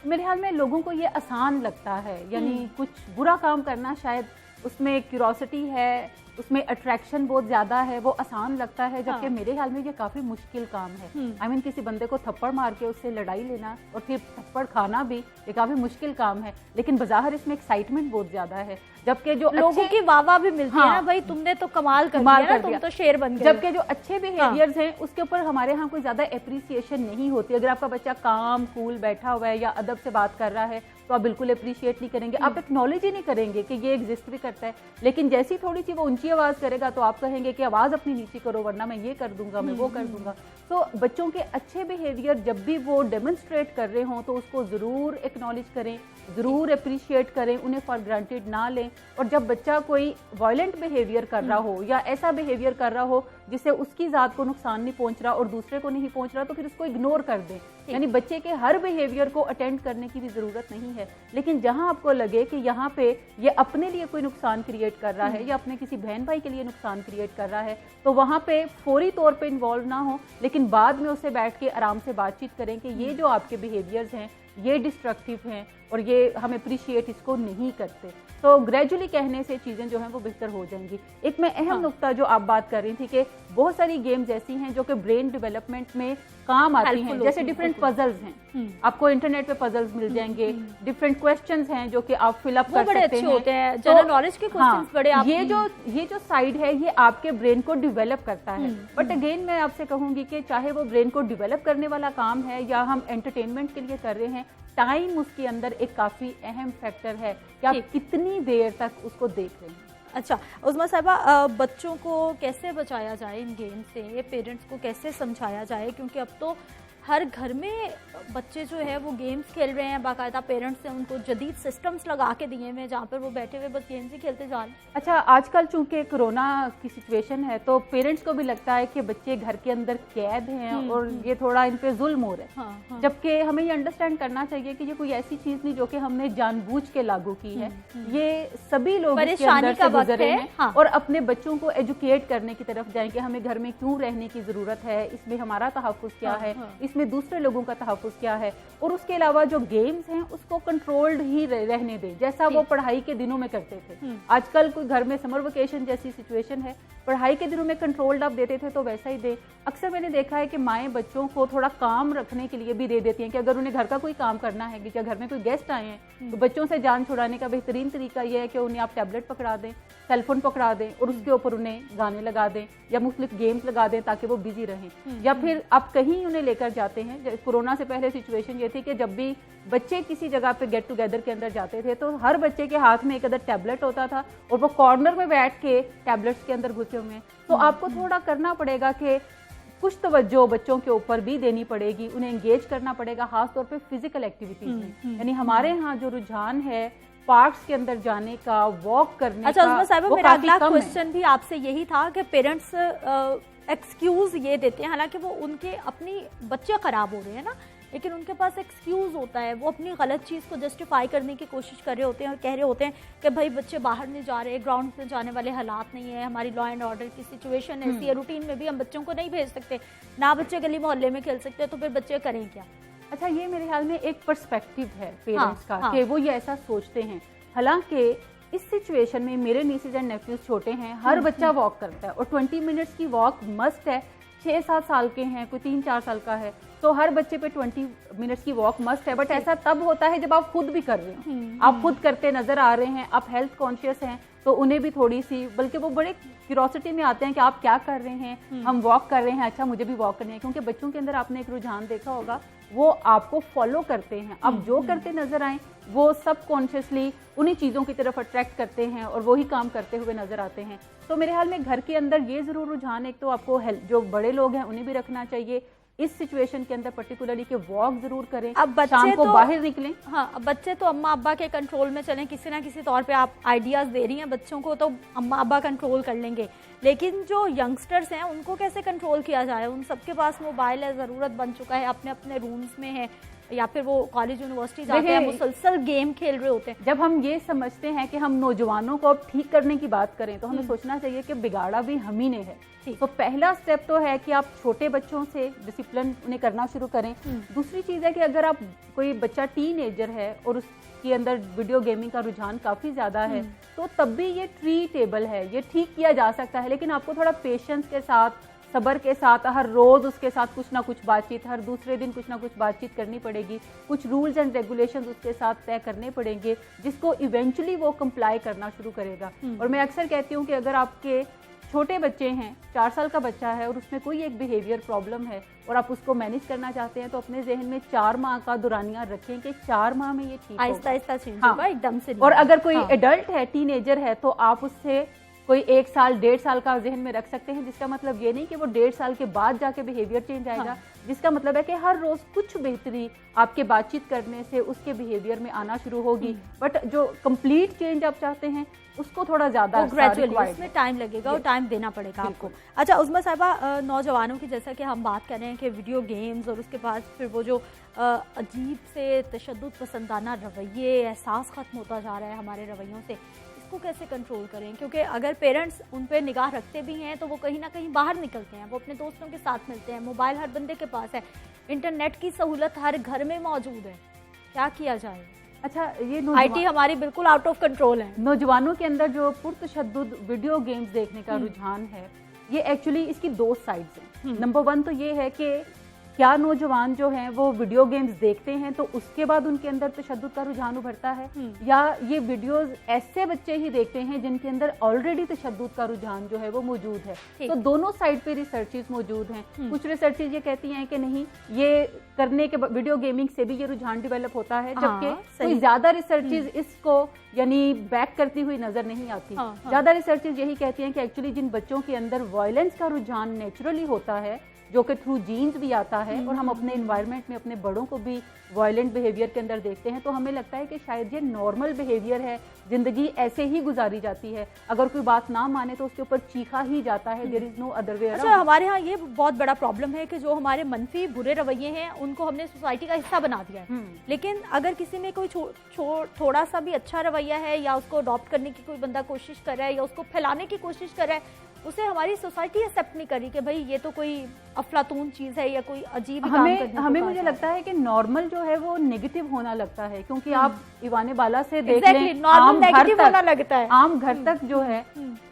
मेरे ख्याल में लोगों को ये आसान लगता है, यानी कुछ बुरा काम करना शायद उसमें क्यूरोसिटी है, उसमें अट्रैक्शन बहुत ज़्यादा है, वो आसान लगता है, जबकि मेरे ख्याल में ये काफ़ी मुश्किल काम है। आई मीन किसी बंदे को थप्पड़ मार के उससे लड़ाई लेना और फिर थप्पड़ खाना भी ये काफ़ी मुश्किल काम है, लेकिन बज़ाहिर इसमें एक्साइटमेंट बहुत ज़्यादा है। जबकि जो लोगों की वाह भी मिलती है ना, भाई तुमने तो कमाल कर दिया, तुम तो शेर बन गए। जबकि जो अच्छे बिहेवियर्स हैं उसके ऊपर हमारे यहाँ कोई ज़्यादा एप्रिसिएशन नहीं होती। अगर आपका बच्चा काम कूल बैठा हुआ है या अदब से बात कर रहा है तो आप बिल्कुल अप्रिशिएट नहीं करेंगे, आप एक्नॉलेज ही नहीं करेंगे कि ये एग्जिस्ट भी करता है। लेकिन जैसी थोड़ी सी वो ऊंची आवाज़ करेगा तो आप कहेंगे कि आवाज़ अपनी नीची करो वरना मैं ये कर दूंगा, मैं वो कर दूंगा। तो बच्चों के अच्छे बिहेवियर जब भी वो डेमोन्स्ट्रेट कर रहे हों तो उसको ज़रूर एक्नॉलेज करें, ज़रूर अप्रिशिएट करें, उन्हें फॉर ग्रांटेड ना लें। और जब बच्चा कोई वायलेंट बिहेवियर कर रहा हो या ऐसा बिहेवियर कर रहा हो जिससे उसकी ज़ात को नुकसान नहीं पहुंच रहा और दूसरे को नहीं पहुंच रहा, तो फिर उसको इग्नोर कर दें। यानी बच्चे के हर बिहेवियर को अटेंड करने की भी ज़रूरत नहीं है, लेकिन जहां आपको लगे कि यहाँ पे ये अपने लिए कोई नुकसान क्रिएट कर रहा है या अपने किसी बहन भाई के लिए नुकसान क्रिएट कर रहा है तो वहाँ पे फौरी तौर पे इन्वॉल्व ना हो, लेकिन बाद में उससे बैठ के आराम से बातचीत करें कि ये जो आपके बिहेवियर्स हैं ये डिस्ट्रक्टिव हैं और ये हम अप्रिशिएट इसको नहीं करते। तो ग्रेजुअली कहने से चीज़ें जो हैं वो बेहतर हो जाएंगी। एक मैं अहम नुक्ता जो आप बात कर रही थी कि बहुत सारी गेम्स ऐसी हैं जो कि ब्रेन डेवलपमेंट में काम आती हैं, जैसे डिफरेंट पजल्स हैं, आपको इंटरनेट पे पजल्स मिल जाएंगे, डिफरेंट क्वेश्चंस हैं जो कि आप फिलअप कर सकते हैं, होते हैं जनरल नॉलेज के क्वेश्चंस बड़े। आप ये जो साइड है ये आपके ब्रेन को डेवलप करता है। बट अगेन मैं आपसे कहूंगी कि चाहे वो ब्रेन को डेवलप करने वाला काम है या हम एंटरटेनमेंट के लिए कर रहे हैं, टाइम उसके अंदर एक काफ़ी अहम फैक्टर है कि आप कितनी देर तक उसको देख रहे हैं। अच्छा उस्मा साहिबा, बच्चों को कैसे बचाया जाए इन गेम से, पेरेंट्स को कैसे समझाया जाए, क्योंकि अब तो हर घर में बच्चे जो है वो गेम्स खेल रहे हैं, बाकायदा पेरेंट्स ने उनको जदीद सिस्टम्स लगा के दिए हैं जहाँ पर वो बैठे हुए बस गेम्स ही खेलते जा रहे हैं। अच्छा, आजकल चूंकि कोरोना की सिचुएशन है तो पेरेंट्स को भी लगता है कि बच्चे घर के अंदर कैद हैं और ये थोड़ा इन पे जुल्म हो रहा है। जबकि हमें ये अंडरस्टैंड करना चाहिए कि ये कोई ऐसी चीज नहीं जो कि हमने जानबूझ के लागू की है। ये सभी लोग इसके अंदर से गुजरे हैं और अपने बच्चों को एजुकेट करने की तरफ जाएं कि हमें घर में क्यों रहने की जरूरत है, इसमें हमारा तहफ़्फ़ुज़ क्या है, इसमें दूसरे लोगों का तहफ़्फ़ुज़ क्या है, और उसके अलावा जो गेम्स हैं उसको कंट्रोल्ड ही रहने दें जैसा वो पढ़ाई के दिनों में करते थे। आजकल कोई घर में समर वेकेशन जैसी सिचुएशन है, पढ़ाई के दिनों में कंट्रोल्ड आप देते थे तो वैसा ही दे। अक्सर मैंने देखा है कि माएँ बच्चों को थोड़ा काम रखने के लिए भी दे देती हैं कि अगर उन्हें घर का कोई काम करना है कि घर में कोई गेस्ट आए हैं तो बच्चों से जान छुड़ाने का बेहतरीन तरीका यह है कि उन्हें आप टैबलेट पकड़ा दें, सेलफोन पकड़ा दें और उसके ऊपर उन्हें गाने लगा दें या मुख्तलिफ गेम्स लगा दें ताकि वो बिजी रहें। या फिर आप कहीं उन्हें लेकर जाते हैं, कोरोना से पहले सिचुएशन ये थी कि जब भी बच्चे किसी जगह पे गेट टुगेदर के अंदर जाते थे तो हर बच्चे के हाथ में एक अदर टैबलेट होता था और वो कॉर्नर में बैठ के टैबलेट्स के अंदर घुसे हुए हैं। तो आपको थोड़ा करना पड़ेगा कि कुछ तवज्जो बच्चों के ऊपर भी देनी पड़ेगी, उन्हें एंगेज करना पड़ेगा खास तौर पे फिजिकल एक्टिविटीज में। यानी हमारे यहाँ जो रुझान है पार्क्स के अंदर जाने का, वॉक करने अच्छा, का, साहिबा वो मेरा काफी अगला कम है। क्वेश्चन भी आपसे यही था कि पेरेंट्स एक्सक्यूज ये देते हैं, हालांकि वो उनके अपनी बच्चे खराब हो रहे हैं ना, लेकिन उनके पास एक्सक्यूज होता है, वो अपनी गलत चीज़ को जस्टिफाई करने की कोशिश कर रहे होते हैं और कह रहे होते हैं कि भाई बच्चे बाहर नहीं जा रहे, ग्राउंड में जाने वाले हालात नहीं है, हमारी लॉ एंड ऑर्डर की सिचुएशन ऐसी है, रूटीन में भी हम बच्चों को नहीं भेज सकते ना, बच्चे गली मोहल्ले में खेल सकते, तो फिर बच्चे करें क्या? अच्छा, ये मेरे ख्याल में एक पर्सपेक्टिव है पेरेंट्स का कि वो ये ऐसा सोचते हैं। हालांकि इस सिचुएशन में मेरे नीसेज एंड नेफ्यूज छोटे हैं, हर बच्चा वॉक करता है और 20 मिनट्स की वॉक मस्ट है। 6-7 साल के हैं, कोई 3-4 साल का है, तो हर बच्चे पे 20 मिनट्स की वॉक मस्ट है। बट ऐसा तब होता है जब आप खुद भी कर रहे हो, आप खुद करते नजर आ रहे हैं, आप हेल्थ कॉन्शियस हैं, तो उन्हें भी थोड़ी सी, बल्कि वो बड़े क्यूरोसिटी में आते हैं कि आप क्या कर रहे हैं, हम वॉक कर रहे हैं, अच्छा मुझे भी वॉक करनी है। क्योंकि बच्चों के अंदर आपने एक रुझान देखा होगा, वो आपको फॉलो करते हैं, आप जो करते नजर आए वो सब कॉन्शियसली उन्हीं चीज़ों की तरफ अट्रैक्ट करते हैं और वही काम करते हुए नजर आते हैं। तो मेरे ख्याल में घर के अंदर ये जरूर रुझान, एक तो आपको हेल्थ, जो बड़े लोग हैं उन्हें भी रखना चाहिए इस सिचुएशन के अंदर पर्टिकुलरली कि वॉक जरूर करें, अब बच्चे शाम को तो बाहर निकलें। हाँ, अब बच्चे तो अम्मा अब्बा के कंट्रोल में चलें, किसी ना किसी तौर पे आप आइडियाज दे रही हैं बच्चों को, तो अम्मा अब्बा कंट्रोल कर लेंगे, लेकिन जो यंगस्टर्स हैं उनको कैसे कंट्रोल किया जाए? उन सबके पास मोबाइल है, ज़रूरत बन चुका है, अपने अपने रूम्स में है, या फिर वो कॉलेज यूनिवर्सिटी जाते हैं, मुसलसल गेम खेल रहे होते हैं। जब हम ये समझते हैं कि हम नौजवानों को अब ठीक करने की बात करें तो हमें सोचना चाहिए कि बिगाड़ा भी हम ही ने है। तो पहला स्टेप तो है कि आप छोटे बच्चों से डिसिप्लिन उन्हें करना शुरू करें। दूसरी चीज़ है कि अगर आप कोई बच्चा टीनेजर है और उसके अंदर वीडियो गेमिंग का रुझान काफ़ी ज़्यादा है, तो तब भी ये ट्रीटेबल है, ये ठीक किया जा सकता है, लेकिन आपको थोड़ा पेशेंस के साथ, सब्र के साथ, हर रोज उसके साथ कुछ ना कुछ बातचीत, हर दूसरे दिन कुछ ना कुछ बातचीत करनी पड़ेगी, कुछ रूल्स एंड रेगुलेशंस उसके साथ तय करने पड़ेंगे जिसको इवेंचुअली वो कंप्लाई करना शुरू करेगा। और मैं अक्सर कहती हूँ कि अगर आपके छोटे बच्चे हैं, 4 साल का बच्चा है और उसमें कोई एक बिहेवियर प्रॉब्लम है और आप उसको मैनेज करना चाहते हैं, तो अपने जहन में 4 माह का दुरानिया रखें कि 4 माह में ये ठीक होगा, आहिस्ता आहिस्ता चेंज होगा, एकदम से। और अगर कोई एडल्ट है, टीनेजर है, तो आप उससे कोई 1 साल 1.5 साल का जहन में रख सकते हैं, जिसका मतलब ये नहीं कि वो 1.5 साल के बाद जाके बिहेवियर चेंज आएगा। जिसका मतलब है कि हर रोज कुछ बेहतरी आपके बातचीत करने से उसके बिहेवियर में आना शुरू होगी। बट जो कंप्लीट चेंज आप चाहते हैं उसको थोड़ा ज्यादा ग्रेजुअली, उसमें टाइम लगेगा और टाइम देना पड़ेगा आपको। अच्छा उस्मा साहिबा, नौजवानों की जैसा कि हम बात कर रहे हैं कि वीडियो गेम्स और उसके बाद फिर वो जो अजीब से तशद्दुद पसंदाना रवैये, एहसास खत्म होता जा रहा है हमारे रवैयों से, को कैसे कंट्रोल करें? क्योंकि अगर पेरेंट्स उन पे निगाह रखते भी हैं तो वो कहीं ना कहीं बाहर निकलते हैं, वो अपने दोस्तों के साथ मिलते हैं, मोबाइल हर बंदे के पास है, इंटरनेट की सहूलत हर घर में मौजूद है, क्या किया जाए? अच्छा, ये आईटी हमारी बिल्कुल आउट ऑफ कंट्रोल है। नौजवानों के अंदर जो पुरतशद्दुद वीडियो गेम्स देखने का रुझान है, ये एक्चुअली इसकी 2 साइड्स हैं। नंबर 1 तो ये है कि क्या नौजवान जो हैं वो वीडियो गेम्स देखते हैं तो उसके बाद उनके अंदर तशद्दुद का रुझान उभरता है, या ये वीडियोस ऐसे बच्चे ही देखते हैं जिनके अंदर ऑलरेडी तशद्दुद का रुझान जो है वो मौजूद है। तो दोनों साइड पे रिसर्चेस मौजूद हैं। कुछ रिसर्चेस ये कहती हैं कि नहीं, ये करने के वीडियो गेमिंग से भी ये रुझान डेवलप होता है, जबकि कोई ज्यादा रिसर्चेस इसको यानी बैक करती हुई नजर नहीं आती। ज्यादा रिसर्चेस यही कहती हैं कि एक्चुअली जिन बच्चों के अंदर वायलेंस का रुझान नेचुरली होता है, जो कि थ्रू जीन्स भी आता है, और हम अपने इन्वायरमेंट में अपने बड़ों को भी वायलेंट बिहेवियर के अंदर देखते हैं, तो हमें लगता है कि शायद ये नॉर्मल बिहेवियर है, जिंदगी ऐसे ही गुजारी जाती है, अगर कोई बात ना माने तो उसके ऊपर चीखा ही जाता है, there is no other way around. अच्छा, हमारे यहाँ ये बहुत बड़ा प्रॉब्लम है कि जो हमारे मनफी बुरे रवैये हैं उनको हमने सोसाइटी का हिस्सा बना दिया है, लेकिन अगर किसी में कोई थोड़ा सा भी अच्छा रवैया है या उसको अडॉप्ट करने की कोई बंदा कोशिश कर रहा है या उसको फैलाने की कोशिश कर रहा है, उसे हमारी सोसाइटी एक्सेप्ट नहीं करी कि भाई ये तो कोई अफलातून चीज है या कोई अजीब हमें मुझे लगता है कि नॉर्मल जो है वो नेगेटिव होना लगता है, क्योंकि आप इवाने बाला से देख लें, आम घर तक जो है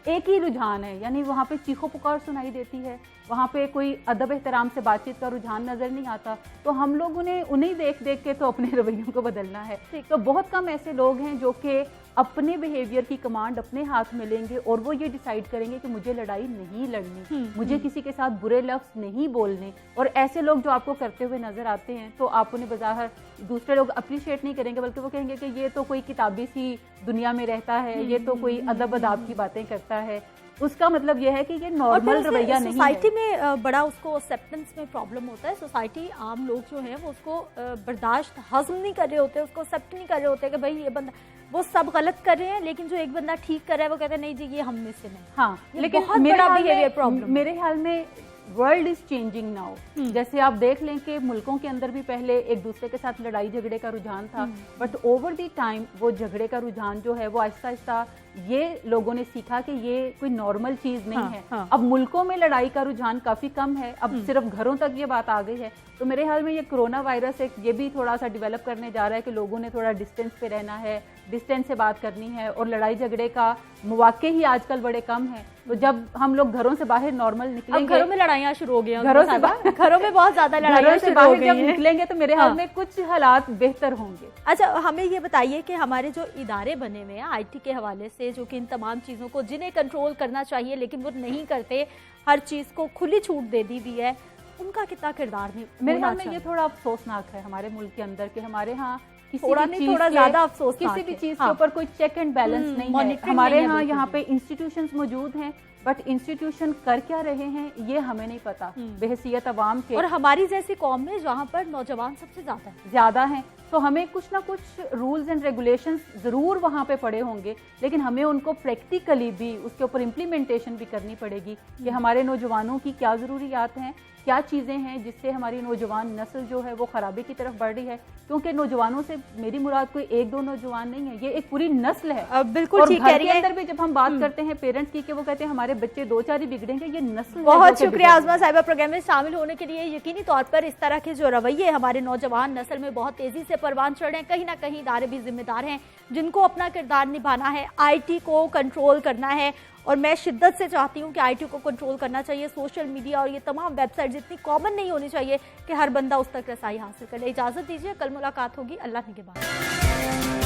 एक ही रुझान है, यानी वहाँ पे चीखो पुकार सुनाई देती है, वहाँ पे कोई अदब एहतराम से बातचीत का रुझान नजर नहीं आता। तो हम लोगों ने उन्हें देख देख के तो अपने रवैयों को बदलना है। तो बहुत कम ऐसे लोग हैं जो कि अपने बिहेवियर की कमांड अपने हाथ में लेंगे और वो ये डिसाइड करेंगे कि मुझे लड़ाई नहीं लड़नी, मुझे किसी के साथ बुरे लफ्ज नहीं बोलने। और ऐसे लोग जो आपको करते हुए नजर आते हैं तो आप उन्हें बज़ाहिर दूसरे लोग अप्रिशिएट नहीं करेंगे, बल्कि वो कहेंगे कि ये तो कोई किताबी सी दुनिया में रहता है, ये तो कोई अदब अदाब की बातें करता है। उसका मतलब यह है कि ये नॉर्मल रवैया नहीं है। सोसाइटी में बड़ा उसको एक्सेप्टेंस में प्रॉब्लम होता है। सोसाइटी आम लोग जो हैं वो उसको बर्दाश्त हजम नहीं कर रहे होते, उसको एक्सेप्ट नहीं कर रहे होते कि भाई ये बंदा, वो सब गलत कर रहे हैं लेकिन जो एक बंदा ठीक कर रहा है वो कहते हैं नहीं जी ये हम में से नहीं। हाँ, लेकिन बहुत बड़ा बिहेवियर प्रॉब्लम मेरे ख्याल में वर्ल्ड इज चेंजिंग नाउ। जैसे आप देख लें कि मुल्कों के अंदर भी पहले एक दूसरे के साथ लड़ाई झगड़े का रुझान था, बट ओवर दी टाइम वो झगड़े का रुझान जो है वो आहिस्ता आहिस्ता ये लोगों ने सीखा कि ये कोई नॉर्मल चीज नहीं है। अब मुल्कों में लड़ाई का रुझान काफी कम है, अब सिर्फ घरों तक ये बात आ गई है। तो मेरे ख्याल में ये कोरोना वायरस एक ये भी थोड़ा सा डेवलप करने जा रहा है कि लोगों ने थोड़ा डिस्टेंस पे रहना है, डिस्टेंस से बात करनी है, और लड़ाई झगड़े का मौके ही आजकल बड़े कम है। तो जब हम लोग घरों से बाहर नॉर्मल निकलेंगे, घरों में लड़ाइयाँ शुरू हो गई हैं, घरों में बहुत ज्यादा लड़ाइयाँ शुरू हो गई हैं। जब निकलेंगे तो मेरे ख्याल में कुछ हालात बेहतर होंगे। अच्छा, हमें ये बताइए कि हमारे जो इदारे बने हुए हैं आईटी के हवाले से, जो कि इन तमाम चीज़ों को जिन्हें कंट्रोल करना चाहिए लेकिन वो नहीं करते, हर चीज़ को खुली छूट दे दी हुई है, उनका कितना किरदार नहीं? मेरे ख्याल में ये थोड़ा अफसोसनाक है हमारे मुल्क के अंदर कि हमारे यहाँ थोड़ा ज्यादा अफसोस, किसी भी चीज के ऊपर कोई चेक एंड बैलेंस नहीं है। हमारे यहाँ पे इंस्टीट्यूशंस मौजूद हैं, बट इंस्टीट्यूशन कर क्या रहे हैं ये हमें नहीं पता बेहसियत अवाम के। और हमारी जैसी कौम में जहाँ पर नौजवान सबसे ज्यादा हैं, तो हमें कुछ ना कुछ रूल्स एंड रेगुलेशंस जरूर वहाँ पे पड़े होंगे, लेकिन हमें उनको प्रैक्टिकली भी उसके ऊपर इम्प्लीमेंटेशन भी करनी पड़ेगी कि हमारे नौजवानों की क्या ज़रूरियात हैं, क्या चीज़ें हैं जिससे हमारी नौजवान नस्ल जो है वो खराबी की तरफ बढ़ रही है। क्योंकि नौजवानों से मेरी मुराद कोई एक दो नौजवान नहीं है, ये एक पूरी नस्ल है। बिल्कुल ठीक कह रही है। अंदर भी जब हम बात करते हैं पेरेंट्स की कि वो कहते हैं हमारे बच्चे दो चार ही बिगड़ेंगे, ये नस्ल। बहुत शुक्रिया आज़मा साहिबा प्रोग्राम में शामिल होने के लिए। यकीनी तौर पर इस तरह के जो रवैये हमारे नौजवान नस्ल में बहुत तेजी से परवान चढ़ रहे हैं, कहीं ना कहीं इदारे भी जिम्मेदार हैं जिनको अपना किरदार निभाना है, आईटी को कंट्रोल करना है। और मैं शिद्दत से चाहती हूँ कि आईटी को कंट्रोल करना चाहिए। सोशल मीडिया और ये तमाम वेबसाइट इतनी कॉमन नहीं होनी चाहिए कि हर बंदा उस तक रसाई हासिल करे। इजाज़त दीजिए, कल मुलाकात होगी। अल्लाह निगहबान।